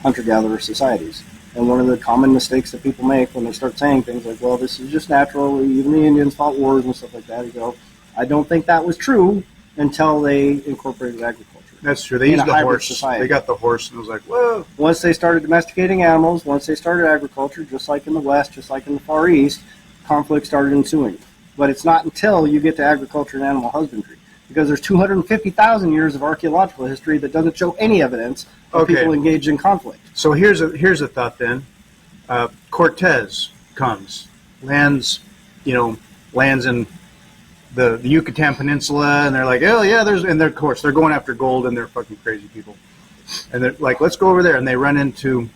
hunter-gatherer societies. And one of the common mistakes that people make when they start saying things like, well, this is just natural, even the Indians fought wars and stuff like that, you go, I don't think that was true until they incorporated agriculture. That's true. They used the horse. Society. They got the horse, and it was like, whoa. Once they started domesticating animals, once they started agriculture, just like in the West, just like in the Far East, conflict started ensuing. But it's not until you get to agriculture and animal husbandry, because there's 250,000 years of archaeological history that doesn't show any evidence of people engaged in conflict. So here's a thought then. Cortez comes, lands in the Yucatan Peninsula, and they're like, oh yeah, of course they're going after gold, and they're fucking crazy people, and they're like, let's go over there, and they run into,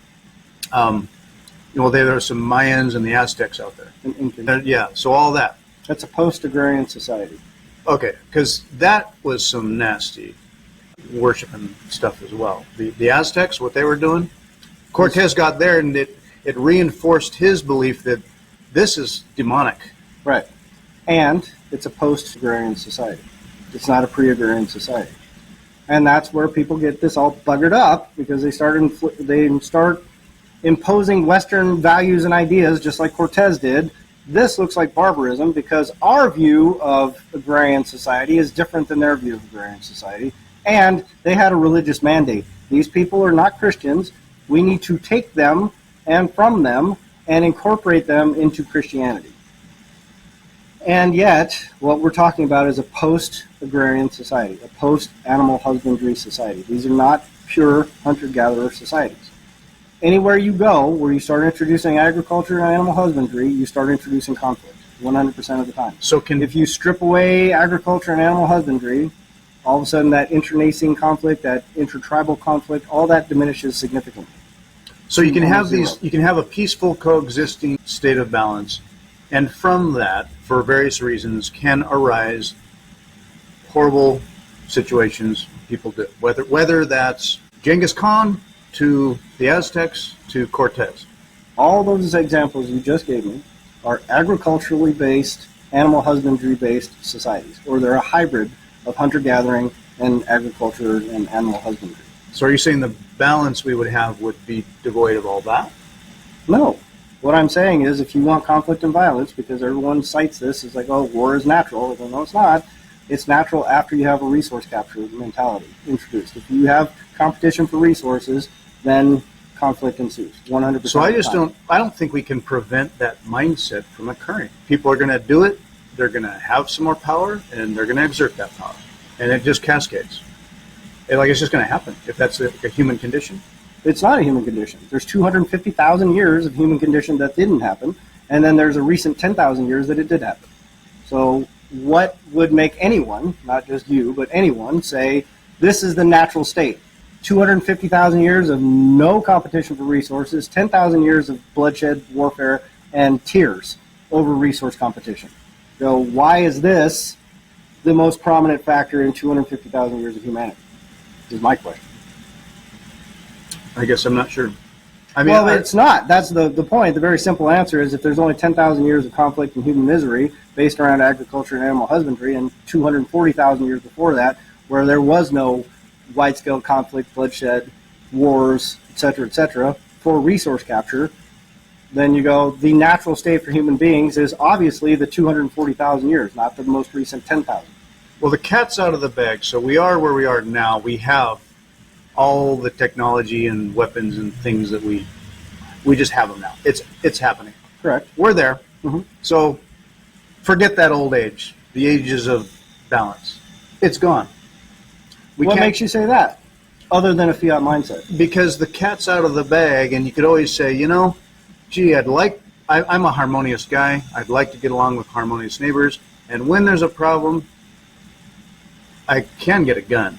there are some Mayans and the Aztecs out there, yeah, so all that. That's a post-agrarian society. Okay, because that was some nasty worshiping stuff as well. The Aztecs, what they were doing, Cortez got there, and it reinforced his belief that this is demonic. Right, and it's a post-agrarian society. It's not a pre-agrarian society. And that's where people get this all buggered up, because they start imposing Western values and ideas just like Cortez did. This looks like barbarism because our view of agrarian society is different than their view of agrarian society. And they had a religious mandate. These people are not Christians. We need to take them and from them and incorporate them into Christianity. And yet, what we're talking about is a post-agrarian society, a post-animal husbandry society. These are not pure hunter-gatherer societies. Anywhere you go where you start introducing agriculture and animal husbandry, you start introducing conflict 100% of the time. So if you strip away agriculture and animal husbandry, all of a sudden that internecine conflict, that intertribal conflict, all that diminishes significantly. So you can have you can have a peaceful coexisting state of balance, and from that, for various reasons, can arise horrible situations people do. Whether that's Genghis Khan to the Aztecs to Cortez. All those examples you just gave me are agriculturally based, animal husbandry based societies, or they're a hybrid of hunter-gathering and agriculture and animal husbandry. So are you saying the balance we would have would be devoid of all that? No. What I'm saying is, if you want conflict and violence, because everyone cites this as like, oh, war is natural. Well, no, it's not. It's natural after you have a resource capture mentality introduced. If you have competition for resources, then conflict ensues 100%. So I don't think we can prevent that mindset from occurring. People are going to do it. They're going to have some more power, and they're going to exert that power, and it just cascades. It's just going to happen if that's a human condition. It's not a human condition. There's 250,000 years of human condition that didn't happen, and then there's a recent 10,000 years that it did happen. So what would make anyone, not just you, but anyone, say this is the natural state? 250,000 years of no competition for resources, 10,000 years of bloodshed, warfare, and tears over resource competition. So why is this the most prominent factor in 250,000 years of humanity? Is my question. I guess I'm not sure. I mean, well, it's not. That's the point. The very simple answer is if there's only 10,000 years of conflict and human misery based around agriculture and animal husbandry, and 240,000 years before that, where there was no wide-scale conflict, bloodshed, wars, etc., for resource capture, then you go, the natural state for human beings is obviously the 240,000 years, not the most recent 10,000. Well, the cat's out of the bag. So we are where we are now. We have all the technology and weapons and things that we just have them now. It's happening. Correct. We're there. Mm-hmm. So forget that old age, the ages of balance. It's gone. What makes you say that, other than a fiat mindset? Because the cat's out of the bag, and you could always say, gee, I'm a harmonious guy. I'd like to get along with harmonious neighbors. And when there's a problem, I can get a gun.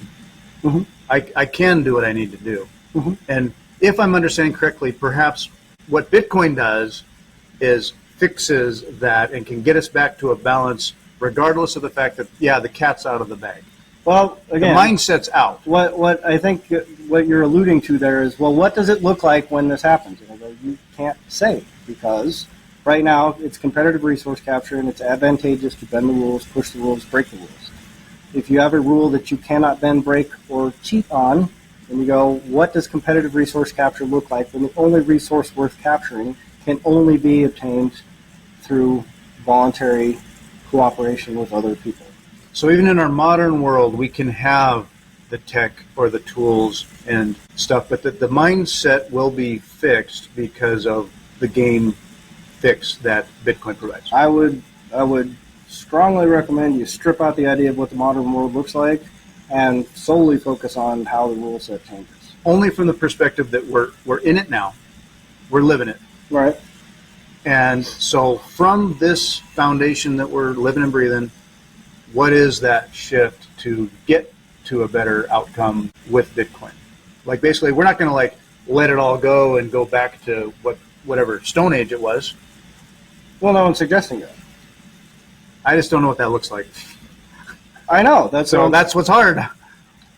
Mm-hmm. I can do what I need to do. Mm-hmm. And if I'm understanding correctly, perhaps what Bitcoin does is fixes that and can get us back to a balance regardless of the fact that, the cat's out of the bag. Well, again, the mindset's out. What I think what you're alluding to there is, well, what does it look like when this happens? And I go, you can't say, because right now it's competitive resource capture and it's advantageous to bend the rules, push the rules, break the rules. If you have a rule that you cannot bend, break, or cheat on, then you go, what does competitive resource capture look like when the only resource worth capturing can only be obtained through voluntary cooperation with other people? So even in our modern world, we can have the tech or the tools and stuff, but the mindset will be fixed because of the game fix that Bitcoin provides. I would strongly recommend you strip out the idea of what the modern world looks like and solely focus on how the rule set changes. Only from the perspective that we're in it now. We're living it. Right. And so from this foundation that we're living and breathing, what is that shift to get to a better outcome with Bitcoin? Like basically, we're not going to let it all go and go back to whatever Stone Age it was. Well, no one's suggesting that. I just don't know what that looks like. I know. That's what's hard.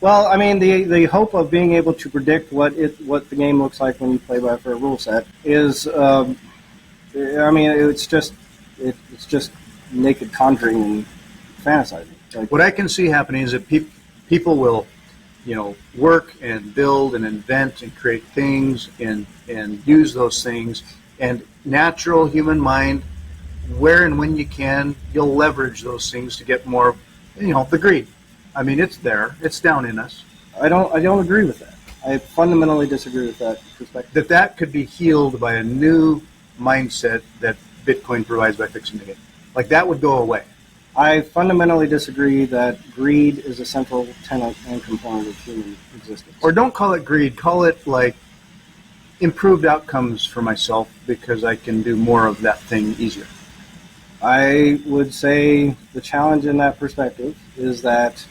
Well, I mean, the hope of being able to predict what the game looks like when you play by a fair rule set is, it's just naked conjuring and fantasizing. What I can see happening is that people will, work and build and invent and create things and use those things, and natural human mind, where and when you can, you'll leverage those things to get more, the greed. I mean, it's there. It's down in us. I don't agree with that. I fundamentally disagree with that perspective. That could be healed by a new mindset that Bitcoin provides by fixing the game. Like that would go away. I fundamentally disagree that greed is a central tenet and component of human existence. Or don't call it greed. Call it improved outcomes for myself because I can do more of that thing easier. I would say the challenge in that perspective is that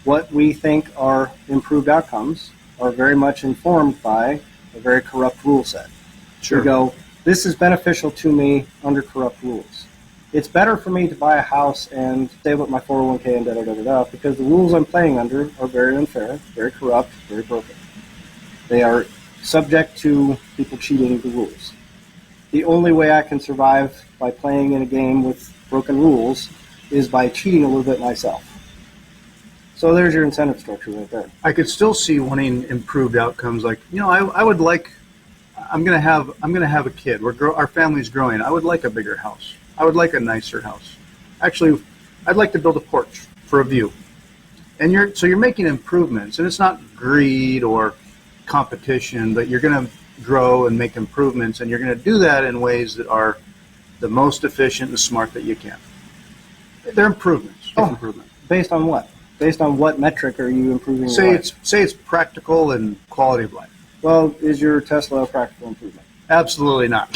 what we think are improved outcomes are very much informed by a very corrupt rule set. Sure. You go, this is beneficial to me under corrupt rules. It's better for me to buy a house and save up my 401k and da-da-da-da-da because the rules I'm playing under are very unfair, very corrupt, very broken. They are subject to people cheating the rules. The only way I can survive by playing in a game with broken rules is by cheating a little bit myself. So there's your incentive structure right there. I could still see wanting improved outcomes. I would like. I'm gonna have a kid. Our family's growing. I would like a bigger house. I would like a nicer house. Actually, I'd like to build a porch for a view. And you're making improvements, and it's not greed or competition, but you're going to grow and make improvements, and you're going to do that in ways that are the most efficient and smart that you can. They're improvements. Improvement. Based on what? Based on what metric are you improving? Say it's practical and quality of life. Well, is your Tesla a practical improvement? Absolutely not.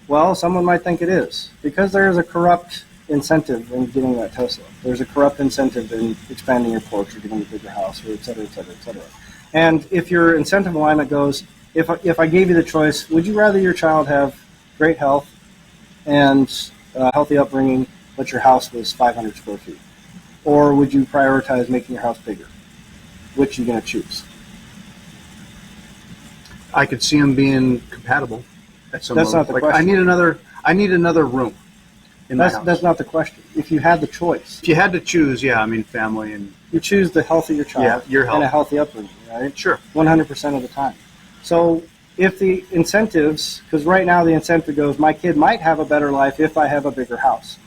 Well, someone might think it is, because there is a corrupt incentive in getting that Tesla. There's a corrupt incentive in expanding your porch or getting a bigger house, or et cetera, et cetera, et cetera. And if your incentive alignment goes, if I gave you the choice, would you rather your child have great health and healthy upbringing, but your house was 500 square feet? Or would you prioritize making your house bigger? Which are you going to choose? I could see them being compatible at some That's level. not the question. I need another room in my house. That's not the question. If you had the choice, If you had to choose, yeah, I mean family and you choose the health of your child your health. and a healthy upbringing, right? Sure. 100% of the time. So if the incentives, because right now the incentive goes, my kid might have a better life if I have a bigger house.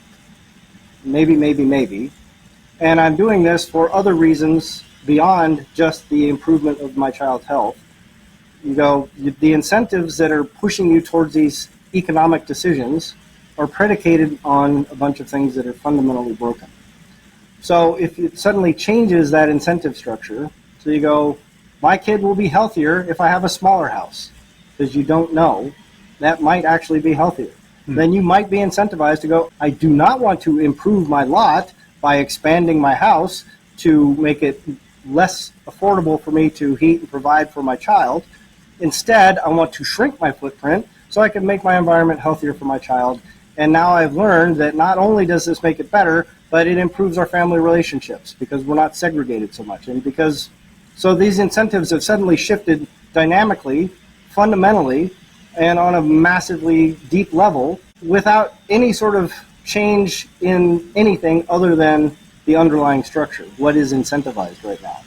Maybe. And I'm doing this for other reasons beyond just the improvement of my child's health. You go, the incentives that are pushing you towards these economic decisions are predicated on a bunch of things that are fundamentally broken. So if it suddenly changes that incentive structure, so you go, my kid will be healthier if I have a smaller house, because you don't know, that might actually be healthier. Then you might be incentivized to go, I do not want to improve my lot by expanding my house to make it less affordable for me to heat and provide for my child. Instead, I want to shrink my footprint so I can make my environment healthier for my child. And now I've learned that not only does this make it better, but it improves our family relationships because we're not segregated so much. And so these incentives have suddenly shifted dynamically, fundamentally, and on a massively deep level without any sort of change in anything other than the underlying structure, what is incentivized right now.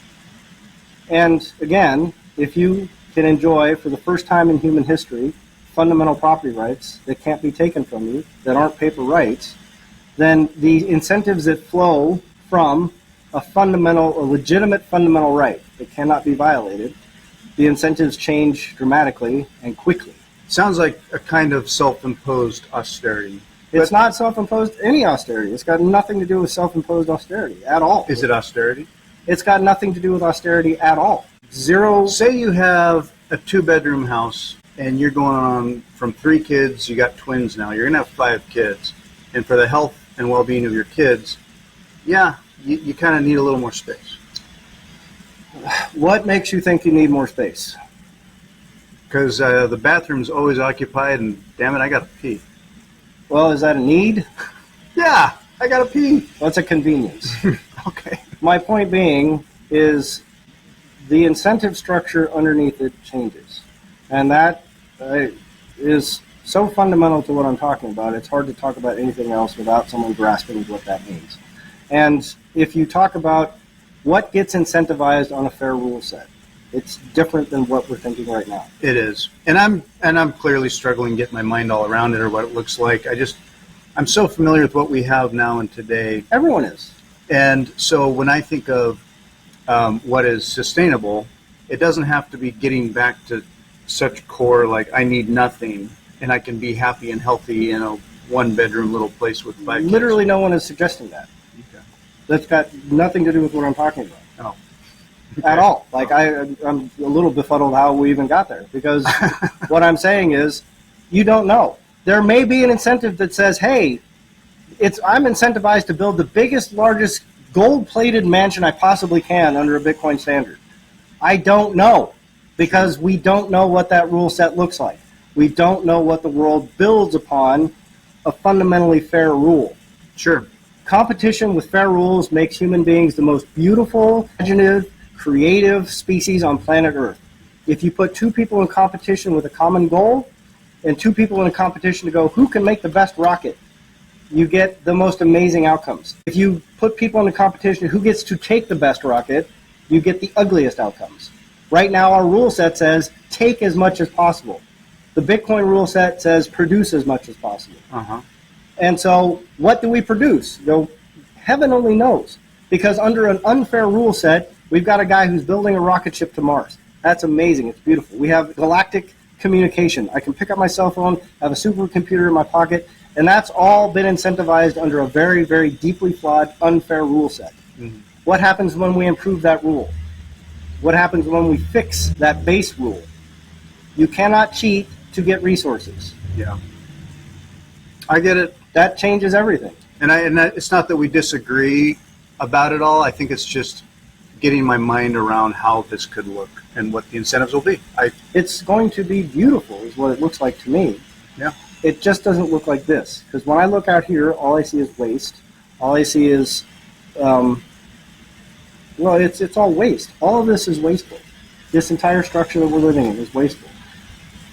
And again, if you can enjoy, for the first time in human history, fundamental property rights that can't be taken from you, that aren't paper rights, then the incentives that flow from a legitimate fundamental right that cannot be violated, the incentives change dramatically and quickly. Sounds like a kind of self-imposed austerity. It's not self-imposed any austerity. It's got nothing to do with self-imposed austerity at all. Is it austerity? It's got nothing to do with austerity at all. Zero. Say you have a 2-bedroom house and you're going on from 3 kids, you got twins now, you're going to have 5 kids. And for the health and well-being of your kids, yeah, you kind of need a little more space. What makes you think you need more space? Because the bathroom's always occupied and damn it, I got to pee. Well, is that a need? Yeah, I got to pee. Well, it's a convenience. Okay. My point being is the incentive structure underneath it changes. And that is so fundamental to what I'm talking about. It's hard to talk about anything else without someone grasping what that means. And if you talk about what gets incentivized on a fair rule set, it's different than what we're thinking right now. It is. And I'm clearly struggling to get my mind all around it or what it looks like. I'm so familiar with what we have now and today. Everyone is. And so when I think of what is sustainable, it doesn't have to be getting back to such core, like I need nothing and I can be happy and healthy in a 1-bedroom little place with 5 kids. Literally no one is suggesting that. Okay. That's got nothing to do with what I'm talking about. Oh. At all. Like I'm a little befuddled how we even got there, because what I'm saying is you don't know. There may be an incentive that says, hey, I'm incentivized to build the biggest, largest gold-plated mansion I possibly can under a Bitcoin standard. I don't know, because we don't know what that rule set looks like. We don't know what the world builds upon a fundamentally fair rule. Sure. Competition with fair rules makes human beings the most beautiful, imaginative, creative species on planet Earth. If you put 2 people in competition with a common goal and 2 people in a competition to go, who can make the best rocket, you get the most amazing outcomes. If you put people in a competition who gets to take the best rocket, you get the ugliest outcomes. Right now our rule set says take as much as possible. The Bitcoin rule set says produce as much as possible. Uh-huh. And so what do we produce? Heaven only knows. Because under an unfair rule set, we've got a guy who's building a rocket ship to Mars. That's amazing. It's beautiful. We have galactic communication. I can pick up my cell phone, have a supercomputer in my pocket, and that's all been incentivized under a very, very deeply flawed, unfair rule set. Mm-hmm. What happens when we improve that rule? What happens when we fix that base rule? You cannot cheat to get resources. Yeah. I get it. That changes everything. And it's not that we disagree about it all. I think it's just getting my mind around how this could look and what the incentives will be. It's going to be beautiful, is what it looks like to me. Yeah. It just doesn't look like this. Because when I look out here, all I see is waste. All I see is, it's all waste. All of this is wasteful. This entire structure that we're living in is wasteful.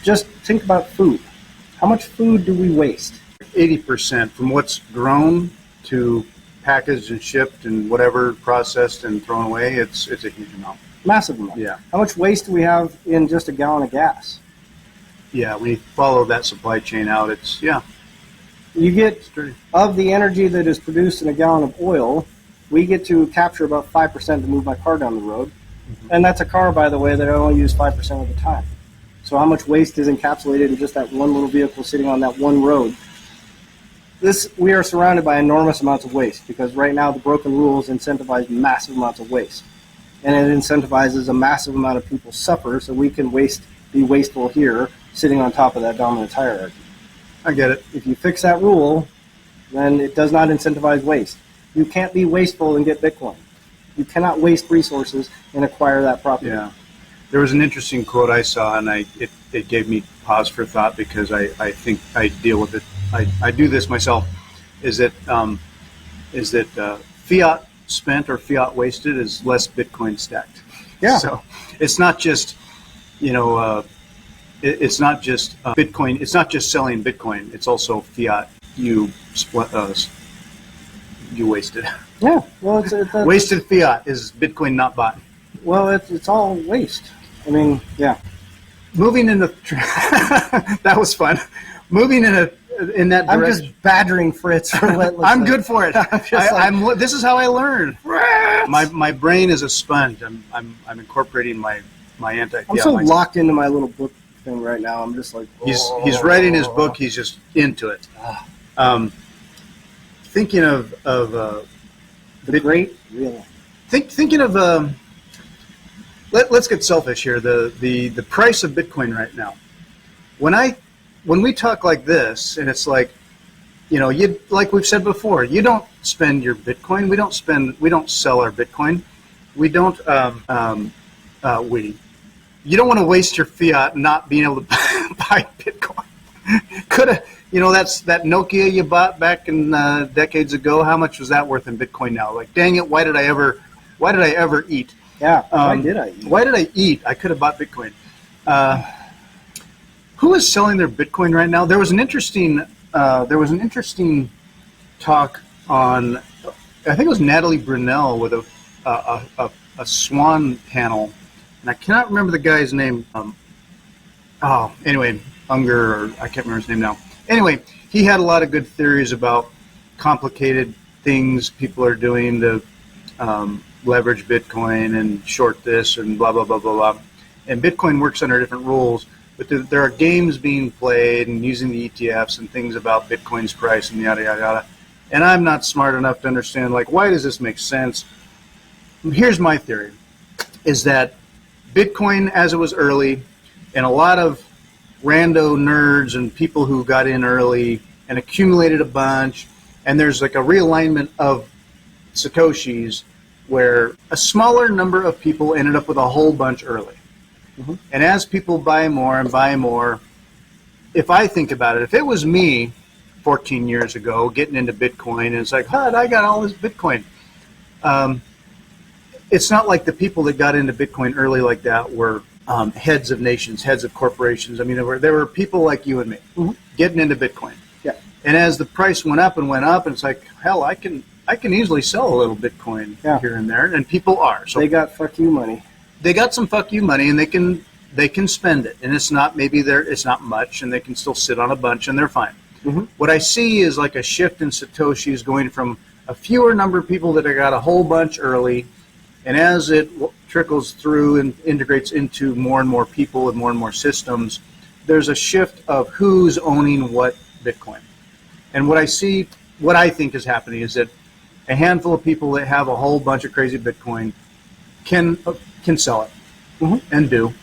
Just think about food. How much food do we waste? 80% from what's grown to packaged and shipped and whatever processed and thrown away. It's a huge amount. Massive amount. Yeah. How much waste do we have in just a gallon of gas? Yeah, when you follow that supply chain out, You get, of the energy that is produced in a gallon of oil, we get to capture about 5% to move my car down the road. Mm-hmm. And that's a car, by the way, that I only use 5% of the time. So how much waste is encapsulated in just that one little vehicle sitting on that one road? We are surrounded by enormous amounts of waste, because right now the broken rules incentivize massive amounts of waste. And it incentivizes a massive amount of people suffer, so we can be wasteful here, sitting on top of that dominance hierarchy. I get it. If you fix that rule, then it does not incentivize waste. You can't be wasteful and get Bitcoin. You cannot waste resources and acquire that property. Yeah. There was an interesting quote I saw, and it gave me pause for thought, because I think I deal with it. I do this myself. Is that fiat spent or fiat wasted is less Bitcoin stacked. Yeah. So it's not just it's not just Bitcoin. It's not just selling Bitcoin. It's also fiat you wasted. Yeah. Well, it's wasted fiat is Bitcoin not bought. Well, it's all waste. I mean, yeah. Moving into that was fun. Moving in that direction. I'm just badgering Fritz relentlessly. I'm good for it. This is how I learn. My brain is a sponge. I'm incorporating my anti-fiat. I'm so locked into my little book thing right now. I'm just like, he's writing his book. He's just into it. Thinking of the great Realignment. Thinking of let's get selfish here. The price of Bitcoin right now. When we talk like this, and it's like, like we've said before, you don't spend your Bitcoin. We don't sell our Bitcoin. We don't. You don't want to waste your fiat not being able to buy Bitcoin. Coulda, that's that Nokia you bought back in decades ago. How much was that worth in Bitcoin now? Like, dang it! Why did I ever eat? Yeah. Why did I eat? Why did I eat? I could have bought Bitcoin. Who is selling their Bitcoin right now? There was an interesting talk on, I think it was Natalie Brunell with a Swan panel, and I cannot remember the guy's name. Anyway, Unger, or I can't remember his name now. Anyway, he had a lot of good theories about complicated things people are doing to leverage Bitcoin and short this and blah, blah, blah, blah, blah. And Bitcoin works under different rules. But there are games being played and using the ETFs and things about Bitcoin's price and yada, yada, yada. And I'm not smart enough to understand, like, why does this make sense? Here's my theory, is that Bitcoin, as it was early, and a lot of rando nerds and people who got in early and accumulated a bunch, and there's like a realignment of Satoshis where a smaller number of people ended up with a whole bunch early. Mm-hmm. And as people buy more and buy more, if I think about it, if it was me 14 years ago getting into Bitcoin, and it's like, I got all this Bitcoin. It's not like the people that got into Bitcoin early like that were heads of nations, heads of corporations. I mean, there were people like you and me getting into Bitcoin. Yeah. And as the price went up, and it's like, hell, I can easily sell a little Bitcoin here and there, and people are. So they got fuck you money. They got some fuck you money, and they can spend it, and it's not much, and they can still sit on a bunch, and they're fine. Mm-hmm. What I see is like a shift in Satoshis going from a fewer number of people that got a whole bunch early, and as it trickles through and integrates into more and more people and more systems, there's a shift of who's owning what Bitcoin. And what I think is happening is that a handful of people that have a whole bunch of crazy Bitcoin can sell it, and do,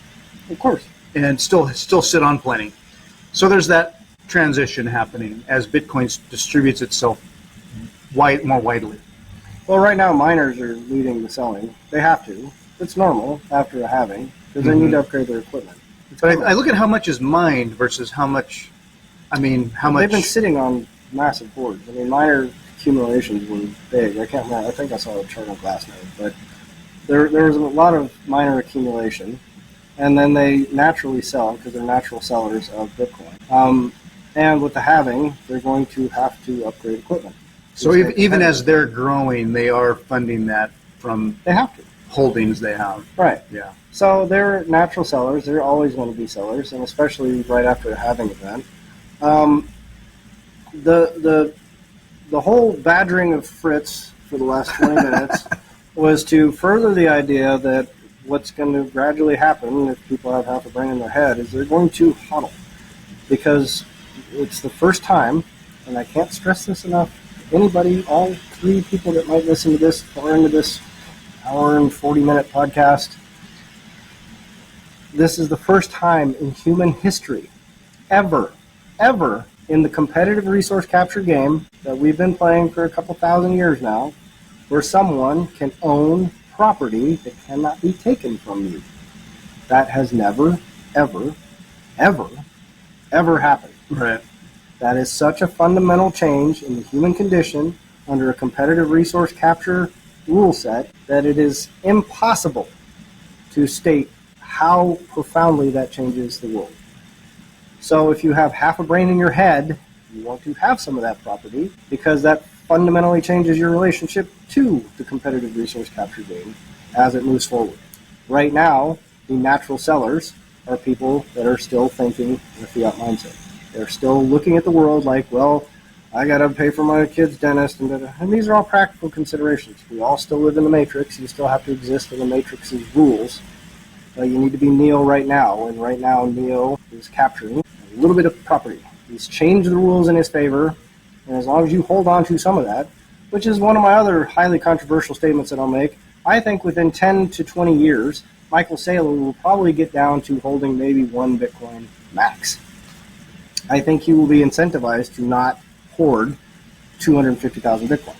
of course, and still sit on plenty. So there's that transition happening as Bitcoin distributes itself more widely. Well, right now miners are leading the selling. They have to. It's normal after a halving because they need to upgrade their equipment. But I look at how much is mined versus how much. I mean, how much they've been sitting on massive boards. I mean, miner accumulations were big. I can't remember. I think I saw a chart on Glassnode, but there was a lot of miner accumulation, and then they naturally sell because they're natural sellers of Bitcoin. And with the halving, they're going to have to upgrade equipment. So even as they're growing, they are funding that from they have to holdings they have. Right. Yeah. So they're natural sellers. They're always going to be sellers, and especially right after a halving event. The whole badgering of Fritz for the last 20 minutes was to further the idea that what's going to gradually happen if people have half a brain in their head is they're going to hodl. Because it's the first time, and I can't stress this enough, anybody, all 3 people that might listen to this far into this hour and 40-minute podcast, this is the first time in human history, ever, in the competitive resource capture game that we've been playing for a couple thousand years now, where someone can own property that cannot be taken from you. That has never, ever happened. Right. That is such a fundamental change in the human condition under a competitive resource capture rule set that it is impossible to state how profoundly that changes the world. So if you have half a brain in your head, you want to have some of that property because that fundamentally changes your relationship to the competitive resource capture game as it moves forward. Right now, the natural sellers are people that are still thinking in a fiat mindset. They're still looking at the world like, well, I got to pay for my kid's dentist, and these are all practical considerations. We all still live in the matrix. You still have to exist in the matrix's rules. You need to be Neo right now, and right now Neo is capturing a little bit of property. He's changed the rules in his favor, and as long as you hold on to some of that, which is one of my other highly controversial statements that I'll make, I think within 10 to 20 years, Michael Saylor will probably get down to holding maybe 1 Bitcoin max. I think he will be incentivized to not hoard 250,000 Bitcoin.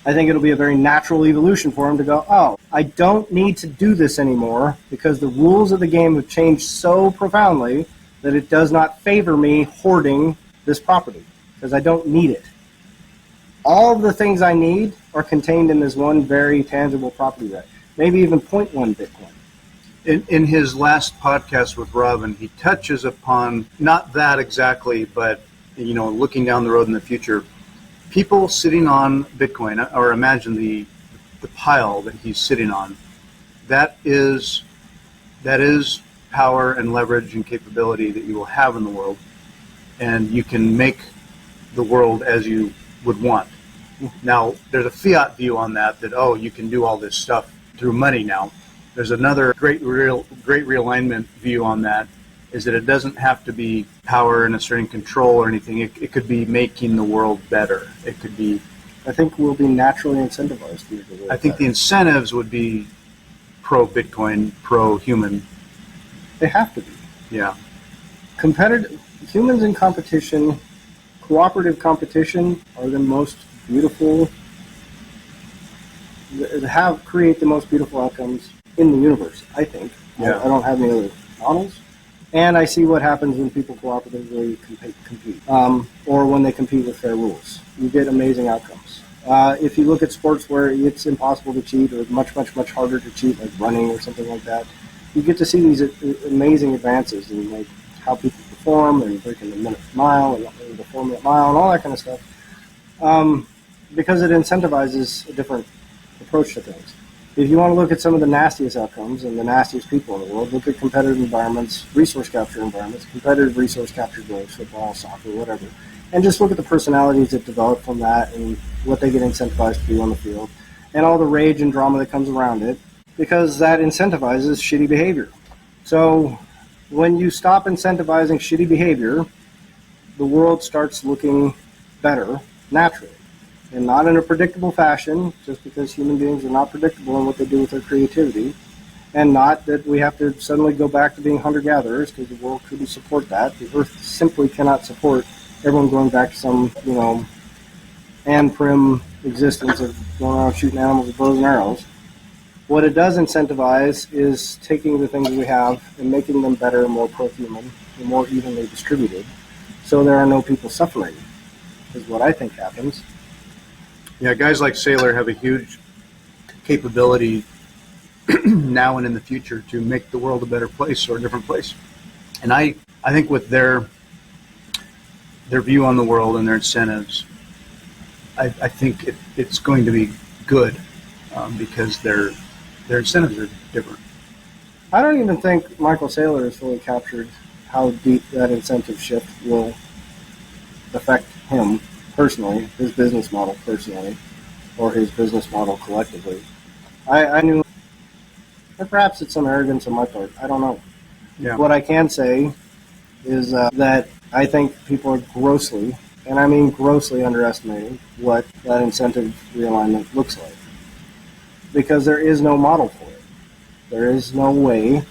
I think it'll be a very natural evolution for him to go, oh, I don't need to do this anymore because the rules of the game have changed so profoundly that it does not favor me hoarding this property because I don't need it. All of the things I need are contained in this one very tangible property right. Maybe even 0.1 Bitcoin. In his last podcast with Robin, he touches upon not that exactly, but looking down the road in the future, people sitting on Bitcoin, or imagine the pile that he's sitting on. That is power and leverage and capability that you will have in the world, and you can make the world as you would want. Now, there's a fiat view on that you can do all this stuff through money now. There's another great realignment view on that, is that it doesn't have to be power and asserting control or anything. It could be making the world better. It could be... I think we'll be naturally incentivized to make the world I think better. the incentives would be pro-Bitcoin, pro-human. They have to be. Yeah. Humans in competition, cooperative competition, are the most beautiful, create the most beautiful outcomes in the universe, I think. Yeah. I don't have any other models. And I see what happens when people cooperatively compete, or when they compete with fair rules. You get amazing outcomes. If you look at sports where it's impossible to cheat, or much, much, much harder to cheat, like running or something like that, you get to see these amazing advances in like how people perform and breaking the minute mile and the 4-minute mile and all that kind of stuff, because it incentivizes a different approach to things. If you want to look at some of the nastiest outcomes and the nastiest people in the world, look at competitive environments, resource capture environments, competitive resource capture games, football, soccer, whatever, and just look at the personalities that develop from that and what they get incentivized to do on the field, and all the rage and drama that comes around it, because that incentivizes shitty behavior. So when you stop incentivizing shitty behavior, the world starts looking better naturally. And not in a predictable fashion, just because human beings are not predictable in what they do with their creativity, and not that we have to suddenly go back to being hunter-gatherers, because the world couldn't support that. The Earth simply cannot support everyone going back to some, Anne Prim existence of going around shooting animals with bows and arrows. What it does incentivize is taking the things we have and making them better, more pro-human, and more evenly distributed, so there are no people suffering, is what I think happens. Yeah, guys like Sailor have a huge capability now and in the future to make the world a better place or a different place. And I think with their view on the world and their incentives, I think it's going to be good because their incentives are different. I don't even think Michael Saylor has fully captured how deep that incentive shift will affect him personally, his business model personally, or his business model collectively. I knew, or perhaps it's some arrogance on my part. I don't know. Yeah. What I can say is that I think people are grossly, and I mean grossly, underestimating what that incentive realignment looks like. Because there is no model for it. There is no way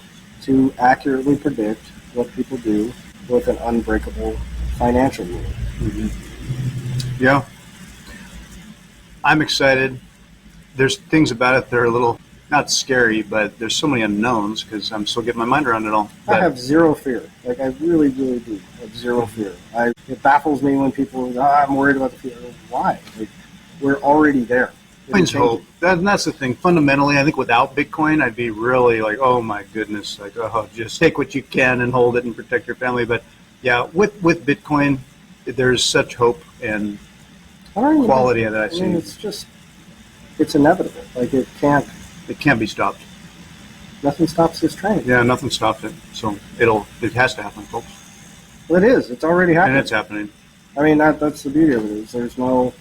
to accurately predict what people do with an unbreakable financial rule. Mm-hmm. Yeah. I'm excited. There's things about it that are a little, not scary, but there's so many unknowns because I'm still getting my mind around it all. I have zero fear. Like, I really, really do have zero fear. It baffles me when people, I'm worried about the fear. Why? Like, we're already there. Bitcoin's hope. That's the thing. Fundamentally, I think without Bitcoin, I'd be really like, oh my goodness, like, oh, just take what you can and hold it and protect your family. But yeah, with Bitcoin, there's such hope and quality that I see. I mean, it's inevitable. Like, it can't be stopped. Nothing stops this train. Yeah, nothing stops it. So it has to happen, folks. Well, it is. It's already happening. And it's happening. I mean, that's the beauty of it. Is there's no,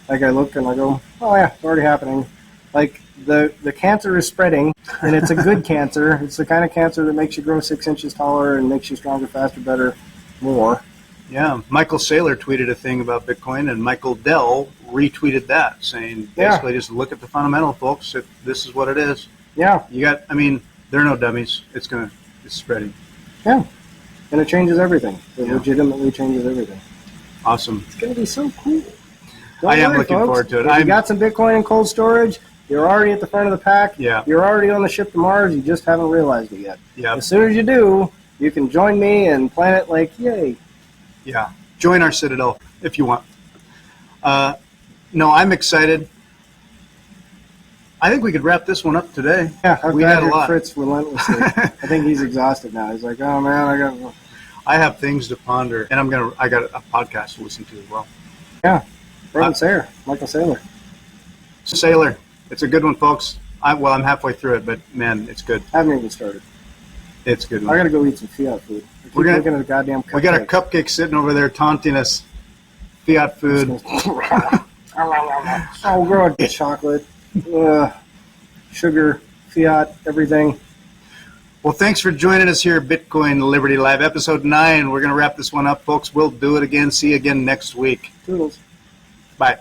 like, I look and I go, oh yeah, it's already happening. Like, the cancer is spreading, and it's a good cancer. It's the kind of cancer that makes you grow 6 inches taller and makes you stronger, faster, better, more. Yeah, Michael Saylor tweeted a thing about Bitcoin, and Michael Dell retweeted that, saying basically just look at the fundamental, folks. This is what it is. Yeah. They're no dummies. It's spreading. Yeah, and it changes everything. It legitimately changes everything. Awesome. It's going to be so cool. I am looking forward to it. If you got some Bitcoin in cold storage, you're already at the front of the pack. Yeah. You're already on the ship to Mars. You just haven't realized it yet. Yeah. As soon as you do, you can join me and Planet Lake. Yay. Yeah. Join our Citadel if you want. No, I'm excited. I think we could wrap this one up today. Yeah, I've we had a badgered lot. Fritz relentlessly. I think he's exhausted now. He's like, oh man, I have things to ponder, and I got a podcast to listen to as well. Yeah. Michael Saylor. Sailor. It's a good one, folks. I'm halfway through it, but man, it's good. I haven't even started. It's good. I got to go eat some Fiat food. We're looking at a goddamn cupcake. We got our cupcake sitting over there taunting us. Fiat food. So good. Chocolate, sugar, Fiat, everything. Well, thanks for joining us here at Bitcoin Liberty Live, episode 9. We're going to wrap this one up, folks. We'll do it again. See you again next week. Toodles. Bye.